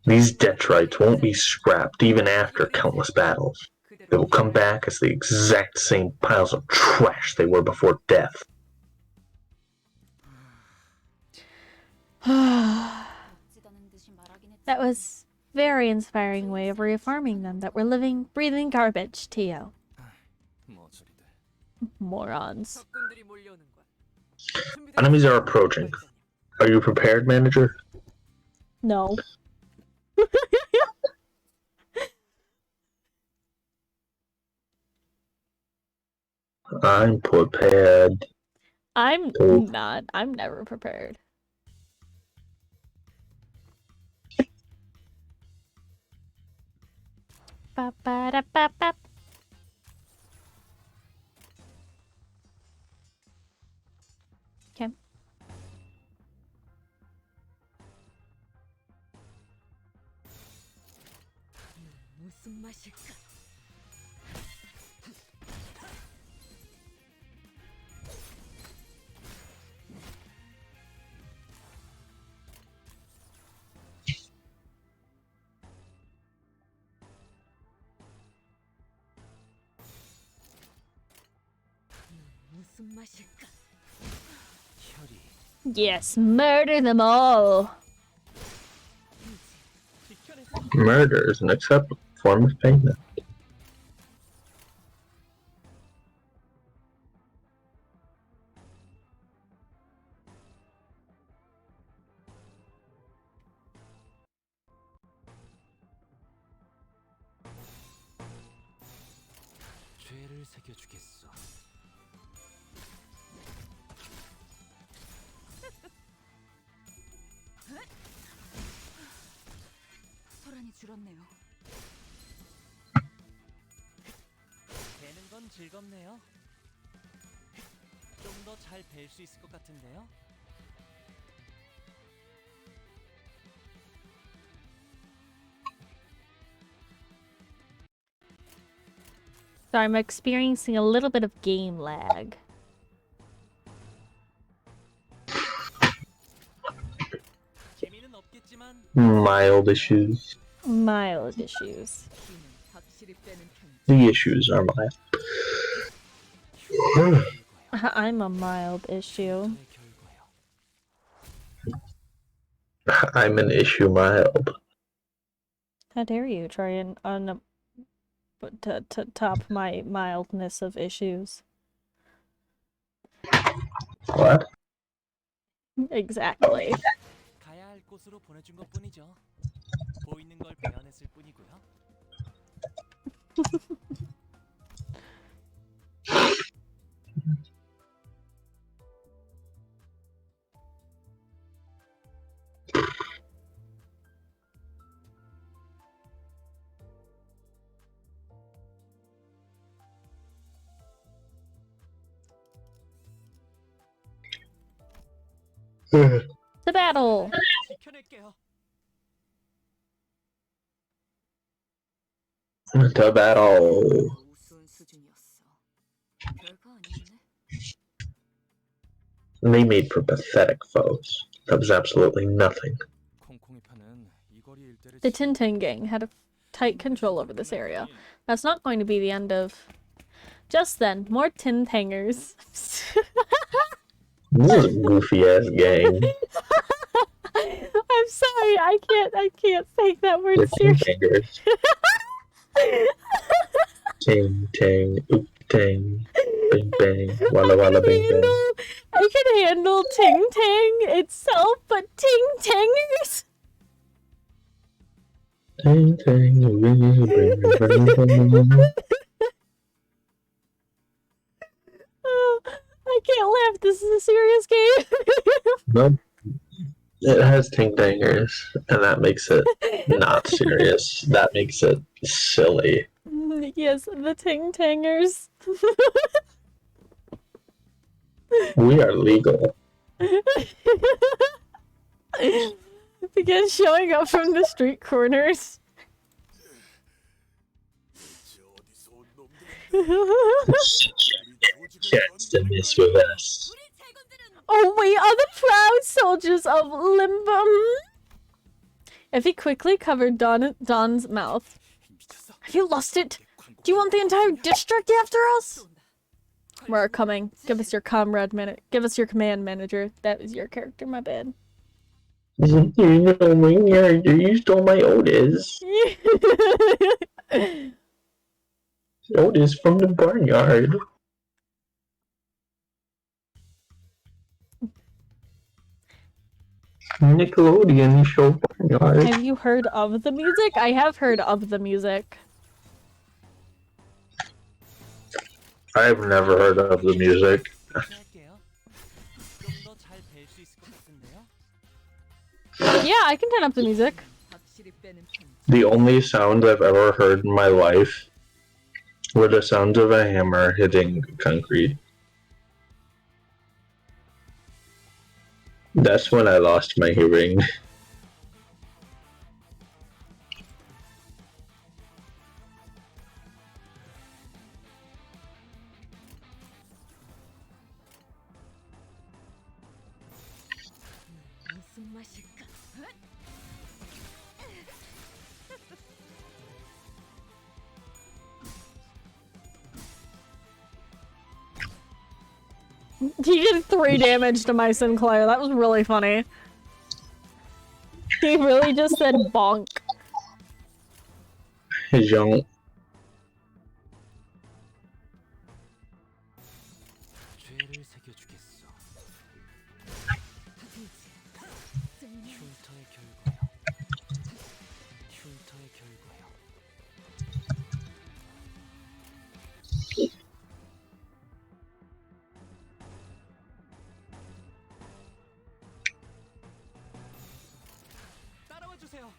these detrites won't be scrapped even after countless battles. They will come back as the exact same piles of trash they were before death. That was a very inspiring way of reaffirming them that we're living, breathing garbage, Tio. Morons. Enemies are approaching. Are you prepared, manager? No. I'm prepared. I'm Oh. not. I'm never prepared. Ba ba da ba ba. Okay. 무슨 맛일까? 무슨 맛일까? 혈이 Yes, murder them all. 지켜내서 Murder is an acceptable form of payment. 죄를 새겨주겠어. 소란이 줄었네요. 배는 건 즐겁네요. 좀 더 잘 뵐 수 있을 것 같은데요. So I'm experiencing a little bit of game lag. 재미는 없겠지만 Mild issues. Mild issues. 힘은 확실히 빼는 편이지. The issues are mild. I'm a mild issue. 저의 결과요. I'm an issue mild. How dare you try and to top my mildness of issues? What? Exactly. 가야 할 곳으로 보내준 것뿐이죠. 보이는 걸 배려냈을 뿐이고요. The battle. 지켜낼게요. The battle. 우스운 수준이었어. 별거 아니었네. They made for pathetic foes. That was absolutely nothing. 콩콩이 편은 이 거리 일대를 The Tintin gang had a tight control over this area. That's not going to be the end of... Just then, more Tintangers. This is a goofy ass gang. I'm sorry, I can't take that word They're seriously. bangers. Ting tang, oop tang, bing bang, walla walla bing bang. I can handle Ting Tang itself, but Ting Tangers? Ting tang, bing bang, bang bang. Oh, I can't laugh. This is a serious game. No, it has ting tangers, and that makes it not serious. That makes it silly. Yes, the Ting Tangers. We are legal. Begin showing up from the street corners. Chance to mess with us. Oh, we are the proud soldiers of Limbum. If he quickly covered Don's mouth. 미쳤어. Have you lost it? Do you want the entire district after us? We're coming. Give us your Give us your command manager. That was your character, my bad. You know my character, you stole my Otis. Otis from the barnyard. Nickelodeon show barnyard. Have you heard of the music? I have heard of the music. I've never heard of the music. 할게요. 좀 더 잘 뵐 수 있을 것 같은데요. Yeah, I can turn up the music. 확실히 빼는 편. The only sounds I've ever heard in my life were the sounds of a hammer hitting concrete. That's when I lost my hearing. 무슨 맛일까? He did 3 damage to my Sinclair. That was really funny. He really just said bonk. Young. 죄를 새겨주겠어. 흉터의 결과요. 흉터의 결과요. 따라와 주세요.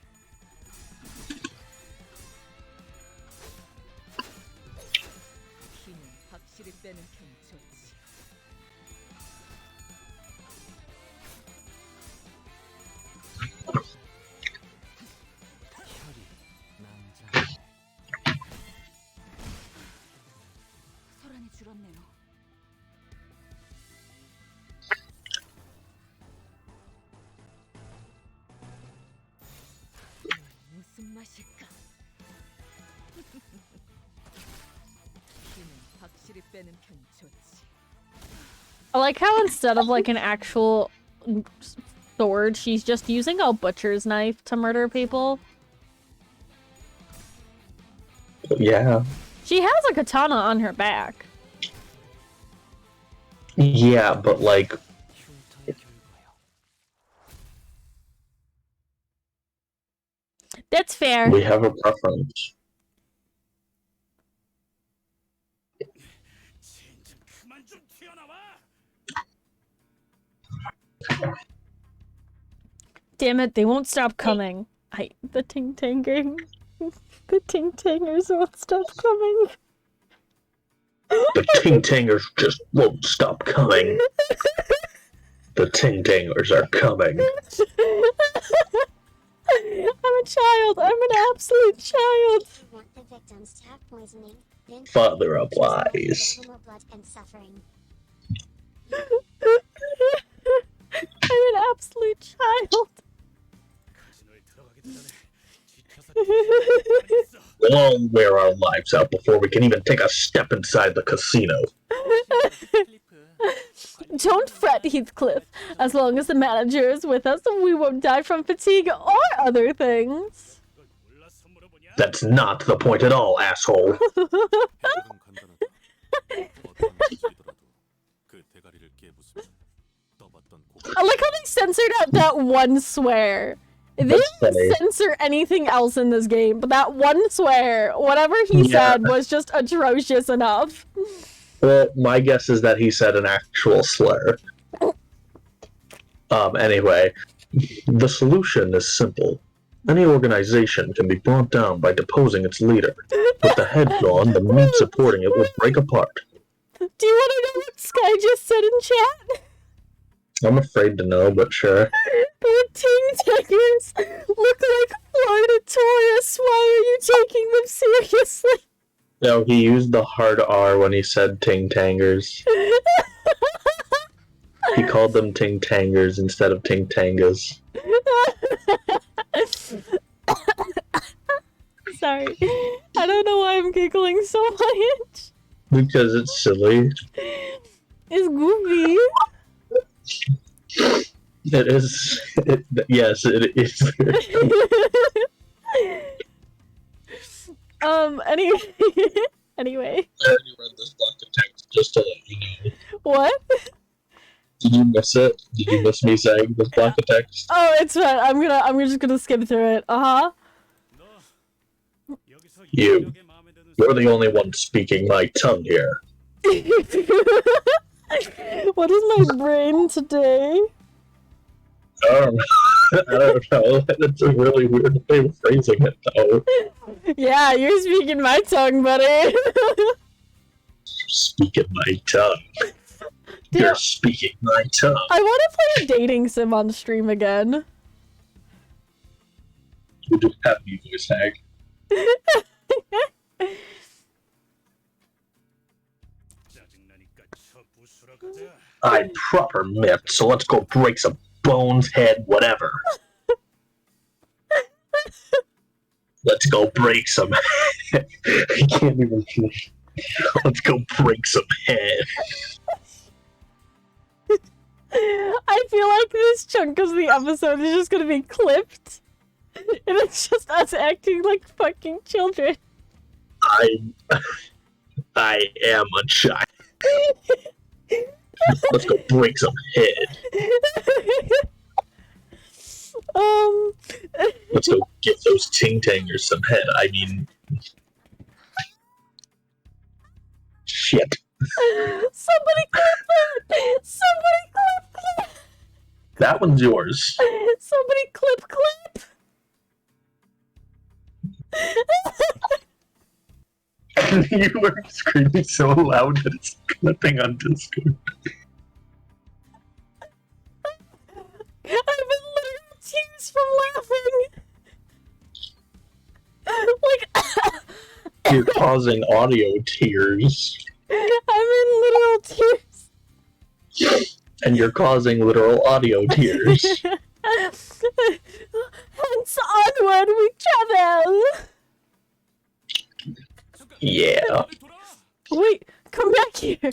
피는 확실히 빼는 편이 좋지. 혈이 남자. 소란이 줄었네요. 무슨 맛일까? 피는 확실히 빼는 편이 좋지. I like how instead of like an actual sword, she's just using a butcher's knife to murder people. Yeah. She has a katana on her back. Yeah, but like, 흉터의 결과요. That's fair. we have a preference. 젠장 그만 좀 튀어나와. Damn it, they won't stop coming. The ting tanging. The ting tangers won't stop coming. The Ting Tangers just won't stop coming. The Ting Tangers are coming. I'm a child. I'm an absolute child. You want the victims to have poisoning, then Father of choose more lies. inevitable blood and suffering. I'm an absolute child. 카지노에 들어가기도 전에 지켜서 뒤지겠어. We'll wear our lives out before we can even take a step inside the casino. Don't fret, Heathcliff. As long as the manager is with us, we won't die from fatigue or other things. 그걸 몰라서 물어보냐? That's not the point at all, asshole. 해결은 간단하다. 어떤 기술이더라도 그 대가리를 깨부수면 떠봤던 고가 I like how they censored out that one swear. They That's didn't funny. censor anything else in this game, but that one swear, whatever he Yeah. said, was just atrocious enough. Well, my guess is that he said an actual slur. Anyway, the solution is simple. Any organization can be brought down by deposing its leader. With the head gone, the meat supporting it will break apart. Do you want to know what Sky just said in chat? I'm afraid to know, but sure. The Ting Tangers look like Florida tourists. Why are you taking them seriously? No, he used the hard R when he said Ting Tangers. He called them Ting Tangers instead of Ting Tangas. Sorry. I don't know why I'm giggling so much. Because it's silly. It's goofy. It is. Yes, it is. Anyway. Anyway. I already read this block of text just to let you know. What? Did you miss it? Did you miss me saying this block of text? Oh, it's fine. I'm just gonna skip through it. Uh-huh. 너 여기서 You. 이력에 마음에 드는 You're the only one speaking my tongue here. What is my brain today? I don't know. That's a really weird way of phrasing it, though. Yeah, you're speaking my tongue, buddy. Speaking my tongue. Dude, You're speaking my tongue. I want to play a dating sim on stream again. You just have me voice hack. I proper mipped, so let's go break some bones, head, whatever. Let's go break some head. I can't even finish. Let's go break some head. I feel like this chunk of the episode is just gonna be clipped. And it's just us acting like fucking children. I am a child. Let's go break some head. Let's go get those ting-tangers some head. I mean... Shit. Somebody clip that! Somebody clip! That one's yours. Somebody clip! You were screaming so loud that it's clipping on Discord. I've been literally tears from laughing! Like... You're causing audio tears. I'm in literal tears. And you're causing literal audio tears. Hence onward we travel! Yeah. Wait, come back here!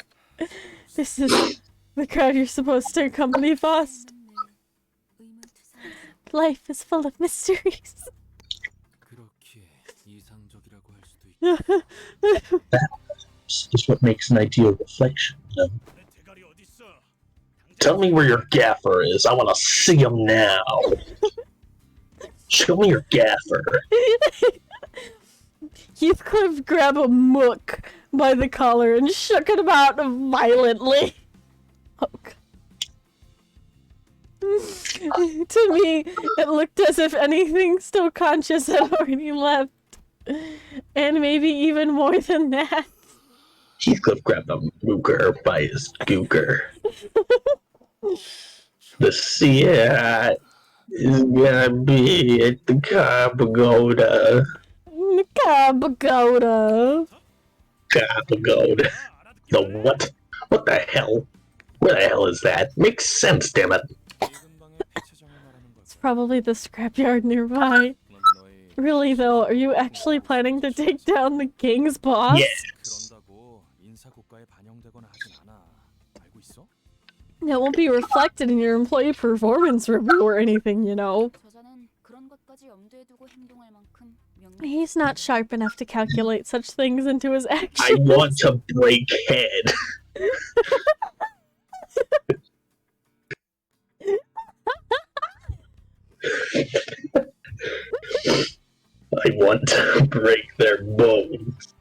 This is the crowd you're supposed to accompany, Faust. Life is full of mysteries. This is what makes an ideal reflection, you know? Tell me where your gaffer is. I want to see him now. Show me your gaffer. Heathcliff grabbed a mook by the collar and shook it about violently. Oh, God. To me, it looked as if anything still conscious had already left. And maybe even more than that. Heathcliff grabbed a mooker by his gooker. The sea is gonna be at the car pagoda. Pagoda. Car pagoda. The what? What the hell? Where the hell is that? Makes sense, damn it. It's probably the scrapyard nearby. Really though, are you actually planning to take down the king's boss? Yes. It won't be reflected in your employee performance review or anything, you know. He's not sharp enough to calculate such things into his actions. I want to break head. I want to break their bones.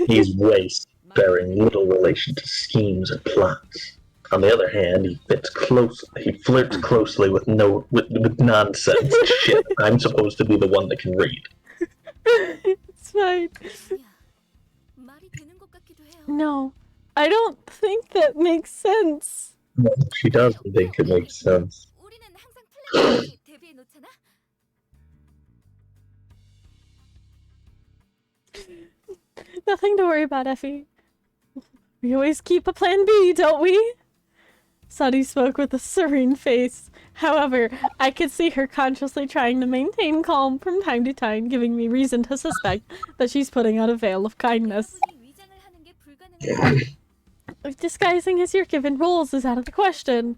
He's waste, bearing little relation to schemes or plots. On the other hand, he flirts closely with with nonsense shit. I'm supposed to be the one that can read. It's fine. No, I don't think that makes sense. No, she doesn't think it makes sense. Nothing to worry about, Effie. We always keep a plan B, don't we? Sunny spoke with a serene face. However, I could see her consciously trying to maintain calm from time to time, giving me reason to suspect that she's putting on a veil of kindness. Disguising as your given roles is out of the question.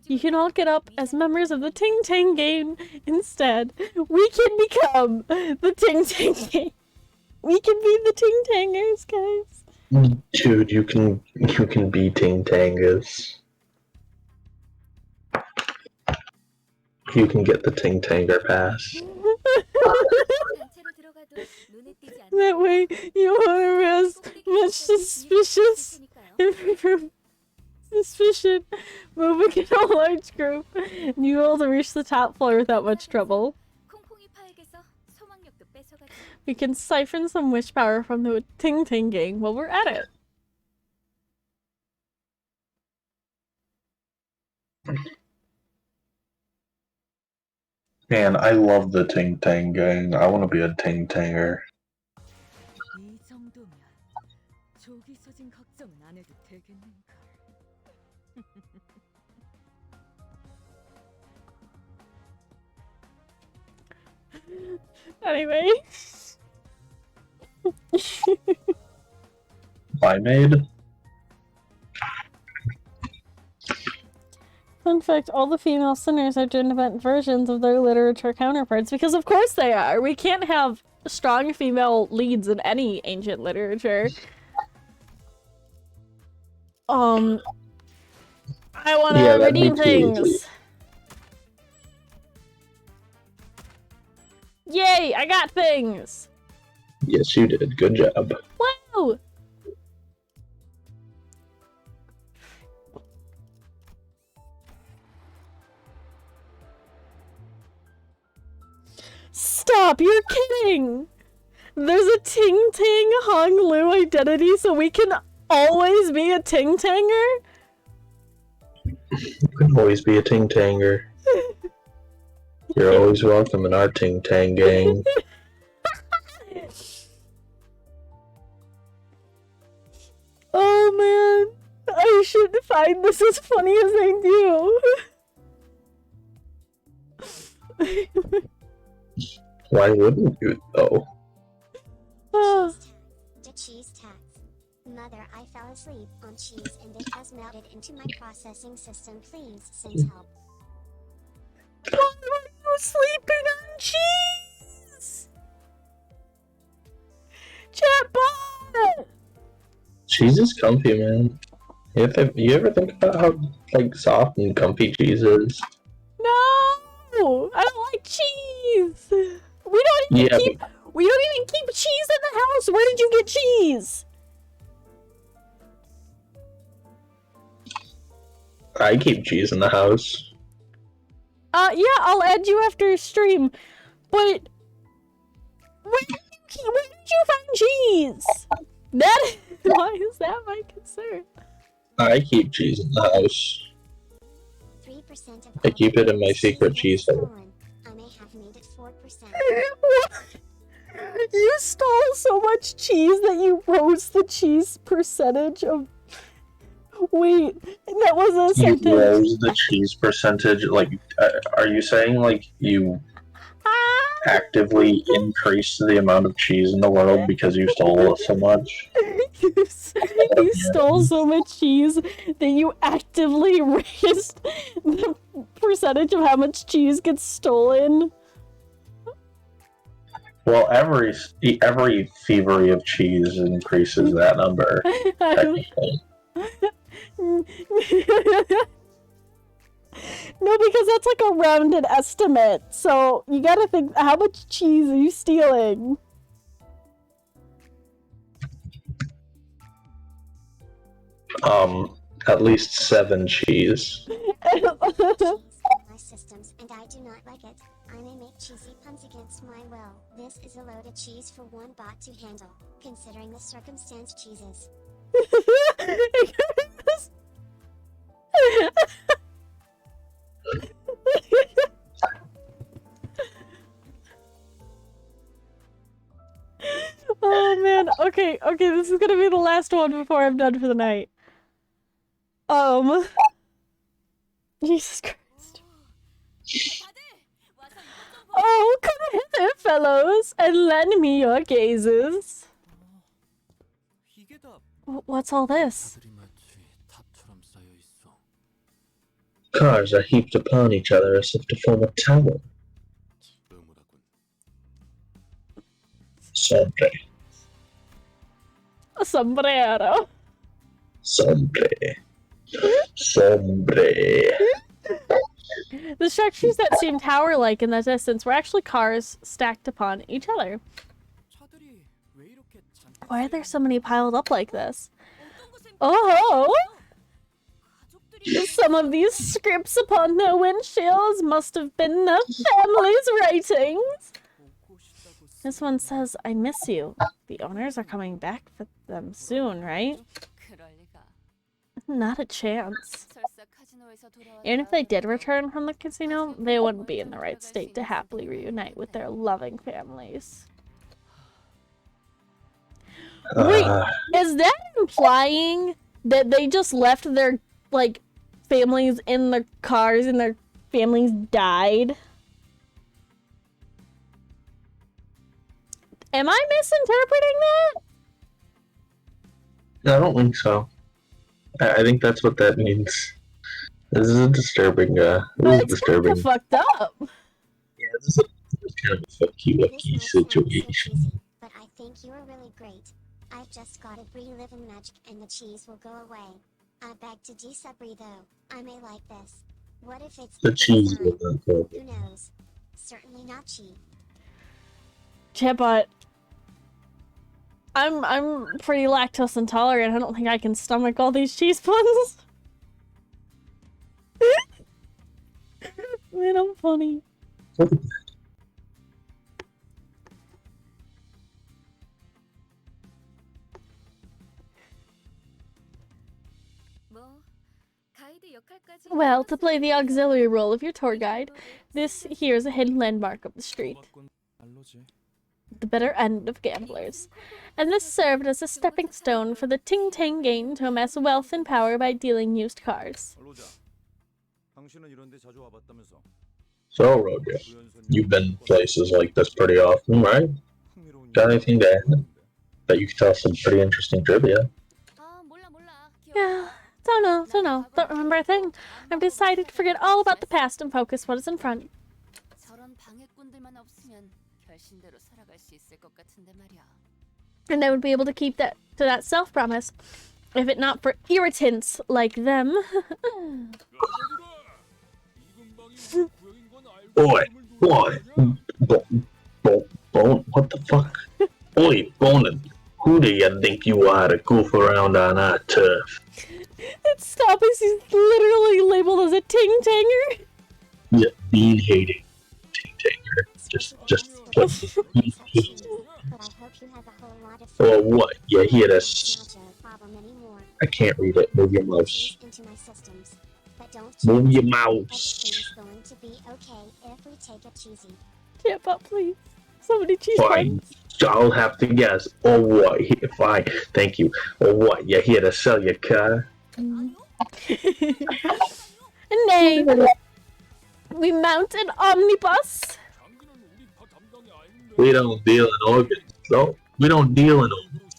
You can all get up as members of the Ting Tang Gang instead. We can become the Ting Tang Gang. We can be the Ting Tangers, guys. Dude, you can be Ting Tangas. You can get the Ting Tanger pass. That way you won't arouse much suspicious suspicion moving in a large group. And you will reach the top floor without much trouble. We can siphon some wish power from the Ting Ting gang while we're at it. Man, I love the Ting Tang gang. I want to be a Ting Tanger. 이 정도면 조기 소진 걱정은 안 해도 되겠는걸. Anyway. Maid? Fun fact, all the female sinners are gender-bent versions of their literature counterparts, because of course they are! We can't have strong female leads in any ancient literature. I wanna redeem things! Yay! I got things! Yes, you did. Good job. Woo! Stop! You're kidding! There's a Ting Ting Hung Lu identity, so we can always be a Ting Tanger? You can always be a Ting Tanger. You're always welcome in our Ting Tang gang. Oh man, I should find this as funny as I do. Why wouldn't you, though? The cheese tax. Mother, I fell asleep on cheese and it has melted into my processing system. Please send help. Why were you sleeping on cheese? Chatbot! Cheese is comfy, man. You ever think about how like soft and comfy cheese is? No! I don't like cheese! We don't even keep cheese in the house! Where did you get cheese? I keep cheese in the house. Yeah, I'll add you after stream. But where did you find cheese? Why is that my concern? I keep cheese in the house. 3% of I keep it in my secret cheese hole. stolen. I may have made it 4%. You stole so much cheese that you rose the cheese percentage of... Wait, that was a sentence. You rose the cheese percentage, like, are you saying, like, you actively increased the amount of cheese in the world because you stole so much? You stole so much cheese that you actively raised the percentage of how much cheese gets stolen? Well, every thievery of cheese increases that number, technically. No, because that's like a rounded estimate. So you gotta think, how much cheese are you stealing? At least 7 cheese. My systems, and I do not like it. I may make cheesy puns against my will. This is a load of cheese for one bot to handle, considering the circumstance cheeses. Oh man, okay, this is gonna be the last one before I'm done for the night. Jesus Christ. Oh, come hither, fellows, and lend me your gazes. What's all this? 들이 마치 탑처럼 쌓여 있어. Cars are heaped upon each other as if to form a tower. 의무라군. Sombre. A sombrero. Sombre. Sombre. The structures that seem tower-like in the distance were actually cars stacked upon each other. 차들이 왜 Why are there so many piled up like this? Oh! Some of these scripts upon their windshields must have been the family's writings. This one says, I miss you. The owners are coming back for them soon, right? 그럴 리가. Not a chance. 설사 카지노에서 돌아왔다. Even if they did return from the casino, they wouldn't be in the right state to happily reunite with their loving families. Wait, is that implying that they just left their, like, families in their cars and their families died? Am I misinterpreting that? I don't think so. I think that's what that means. This is a disturbing, this is It's disturbing. kinda fucked up. Yeah, this is kind of a fucky This wucky might sound so situation. cheesy, but I think you are really great. I've just gotta relive in magic and the cheese will go away. I beg to disagree though. I may like this. What if it's The the cheese design? will not go. Who knows? Certainly not cheap. Yeah, but I'm pretty lactose intolerant. I don't think I can stomach all these cheese puns. Man, I'm funny. 뭐 가이드 역할까지. Well, to play the auxiliary role of your tour guide, this here's a hidden landmark of the street. The bitter end of gamblers. And this served as a stepping stone for the Ting Tang gang to amass wealth and power by dealing used cars. So, Roger, you've been places like this pretty often, right? Got anything to add? Bet you could tell some pretty interesting trivia. 아, 몰라. Yeah, don't know. Don't remember a thing. I've decided to forget all about the past and focus what is in front. 저런 방해꾼들만 없으면 결신대로 살아갈 수 있을 것 같은데 말이야. And I would be able to keep that to that self-promise, if it not for irritants like them. Oi, Bone, what the fuck? Oi, Bonin, who do you think you are to goof around on our turf? Stop us, he's literally labeled as a ting-tanger. Yeah, bean-hating ting-tanger. Just what? But I hope you have a whole lot of Or fun. what? You hear this? It's not a problem anymore. I can't read it. Move your mouse. Into my systems. But don't Move your change. mouse. Everything's going to be okay if we take it cheesy. Chip up, please. So many cheese Fine. puns. I'll have to guess. Or what? Fine. Thank you. Or what? You here to sell your car? Nay, we mount an omnibus. We don't deal in organs. No, we don't deal in organs.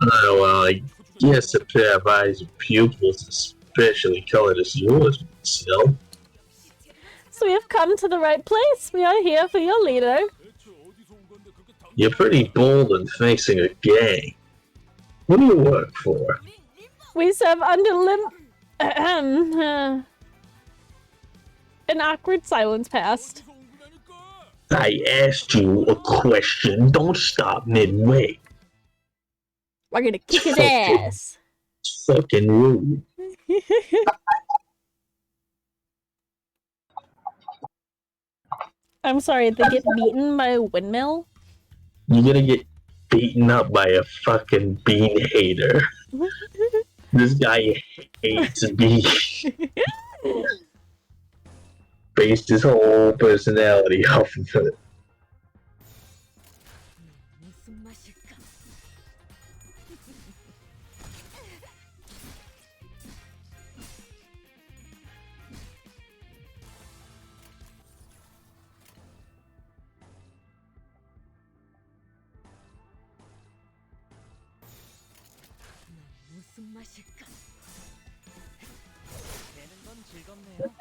Oh, well, I guess a pair of eyes and pupils especially colored as yours, so. So we have come to the right place. We are here for your leader. You're pretty bold in facing a gang. What do you work for? We serve under an awkward silence passed. I asked you a question. Don't stop midway. We're gonna kick his ass. Fucking rude. I'm sorry, they get beaten by a windmill? You're gonna get beaten up by a fucking bean hater. This guy hates beans. Based his whole personality off of it. 무슨 맛일까? 무슨 맛일까? 내는 건 즐겁네요.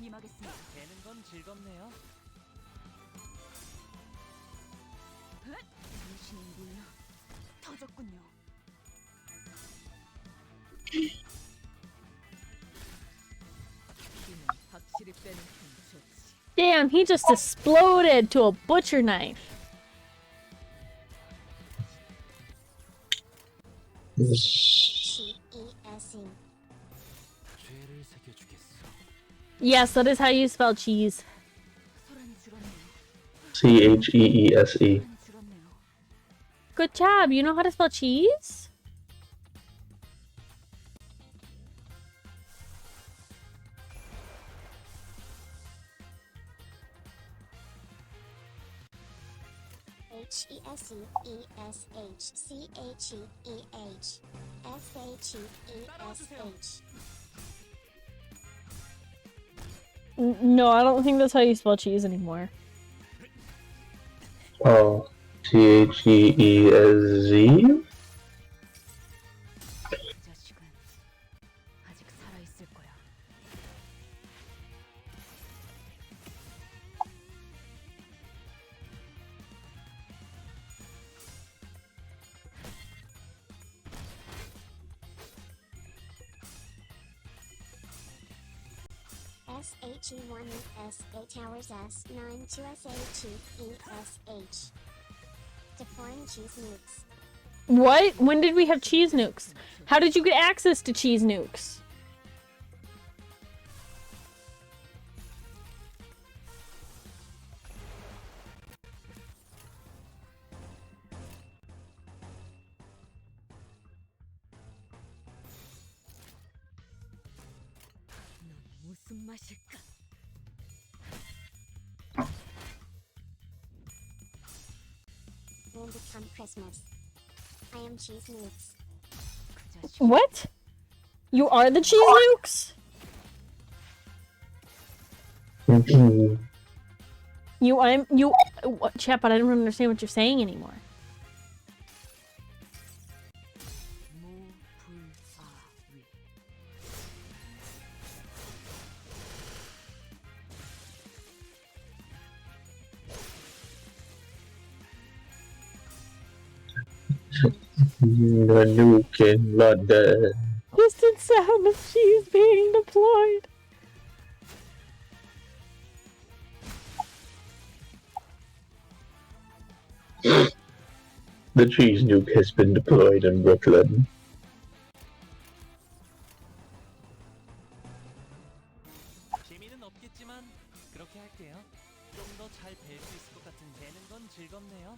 임하겠습니다. 되는 건 즐겁네요. 당신은 터졌군요. 힘은 확실히 빼는 건 좋지. Damn, he just exploded to a butcher knife. Cheese. 죄를 새겨주겠어. Yes, that is how you spell cheese. 소란이 줄었네요. Cheese. 소란이 줄었네요. Good job. You know how to spell cheese? Chesesh. No, I don't think that's how you spell cheese anymore. Oh, Cheez. 그 자식은 아직 살아있을 거야. SHE1 SA Towers S9 to SHEESH. Deploying cheese nukes. What? When did we have cheese nukes? How did you get access to cheese nukes? 넌 무슨 맛일까? When become Christmas. I am cheese nukes. 그 자식은 What? You are the cheese nukes? What, Chap, but I don't understand what you're saying anymore. 무불아위. The nuke in London. Distant sound of cheese being deployed. The cheese nuke has been deployed in Brooklyn. 재미는 없겠지만 그렇게 할게요. 좀 더 잘 뵐 수 있을 것 같은 되는 건 즐겁네요.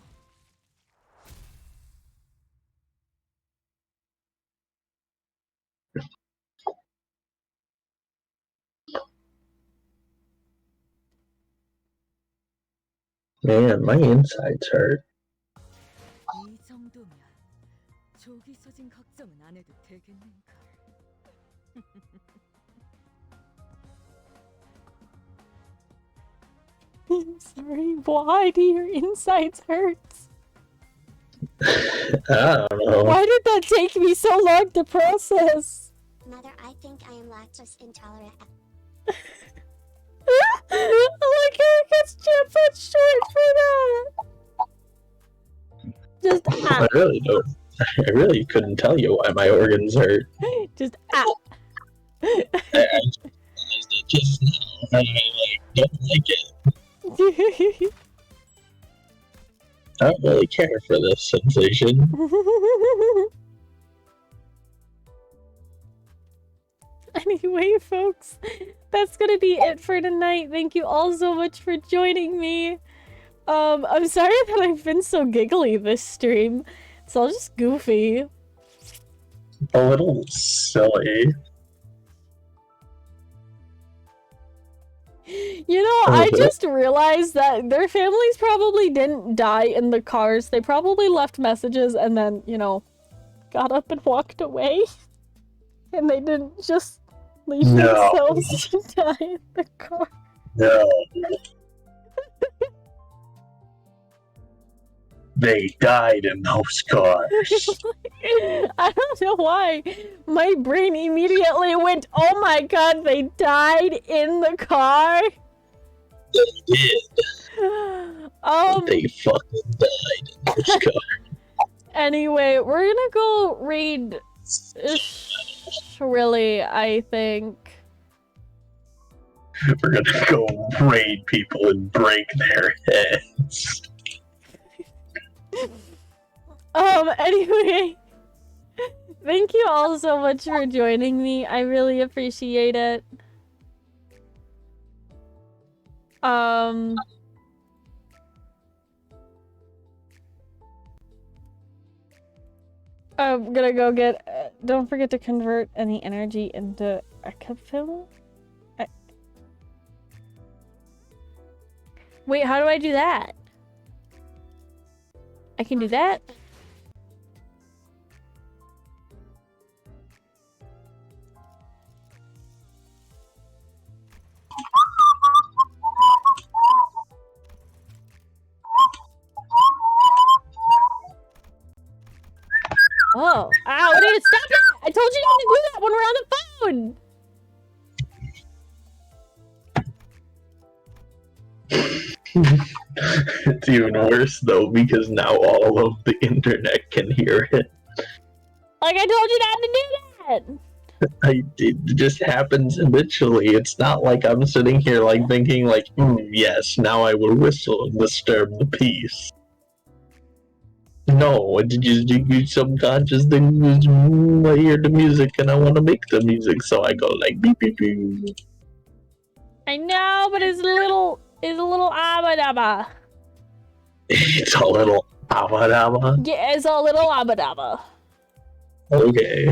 Man, my insides hurt. 이 정도면 조기 소진 걱정은 안 해도 되겠는걸. I'm sorry, why do your insides hurt? I don't know. Why did that take me so long to process? Mother, I think I am lactose intolerant. Like it gets Chip short for that. Just I really don't. I really couldn't tell you why my organs hurt. Just I realized it just now, and I don't like it. I don't really care for this sensation. Anyway, folks, that's gonna be it for tonight. Thank you all so much for joining me. I'm sorry that I've been so giggly this stream. It's all just goofy. A little silly. You know, I just realized that their families probably didn't die in the cars. They probably left messages and then, you know, got up and walked away. And they didn't just leave No. themselves to die in the car. No. They died in those cars. I don't know why. My brain immediately went, oh my god, they died in the car? They did. They Um, fucking died in those cars. anyway, we're gonna go read Shrilly, I think. We're gonna go raid people and break their heads. Anyway, thank you all so much for joining me. I really appreciate it. I'm gonna go get, don't forget to convert any energy into acapella. Wait, how do I do that? I can do that? Oh. Ow, dude, stop it! I told you not to do that when we're on the phone! It's even worse though because now all of the internet can hear it. Like I told you not to do that! It just happens habitually. It's not like I'm sitting here like thinking like, yes, now I will whistle and disturb the peace. No, it just your subconscious thing is, I hear the music and I want to make the music, so I go like beep beep beep. I know, but it's a little abba-dabba. It's a little abba dabba. Yeah, it's a little abba-dabba. Okay.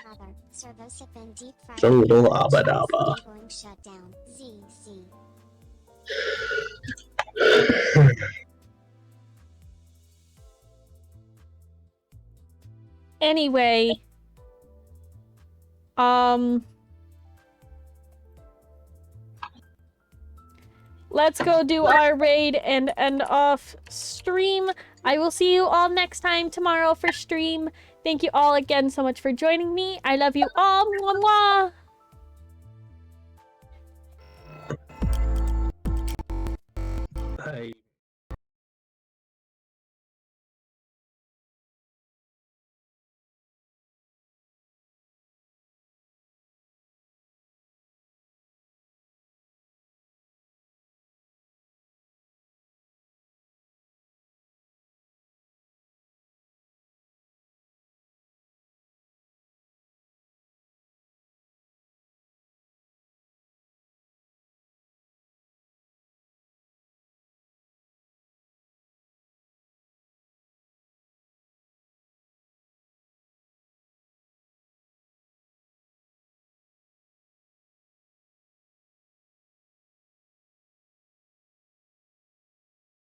Mother, servos have been deep fried. It's a little abba dabba. Enabling shutdown. ZZ. Anyway, let's go do our raid and end off stream. I will see you all next time tomorrow for stream. Thank you all again so much for joining me. I love you all. Mwah, mwah. I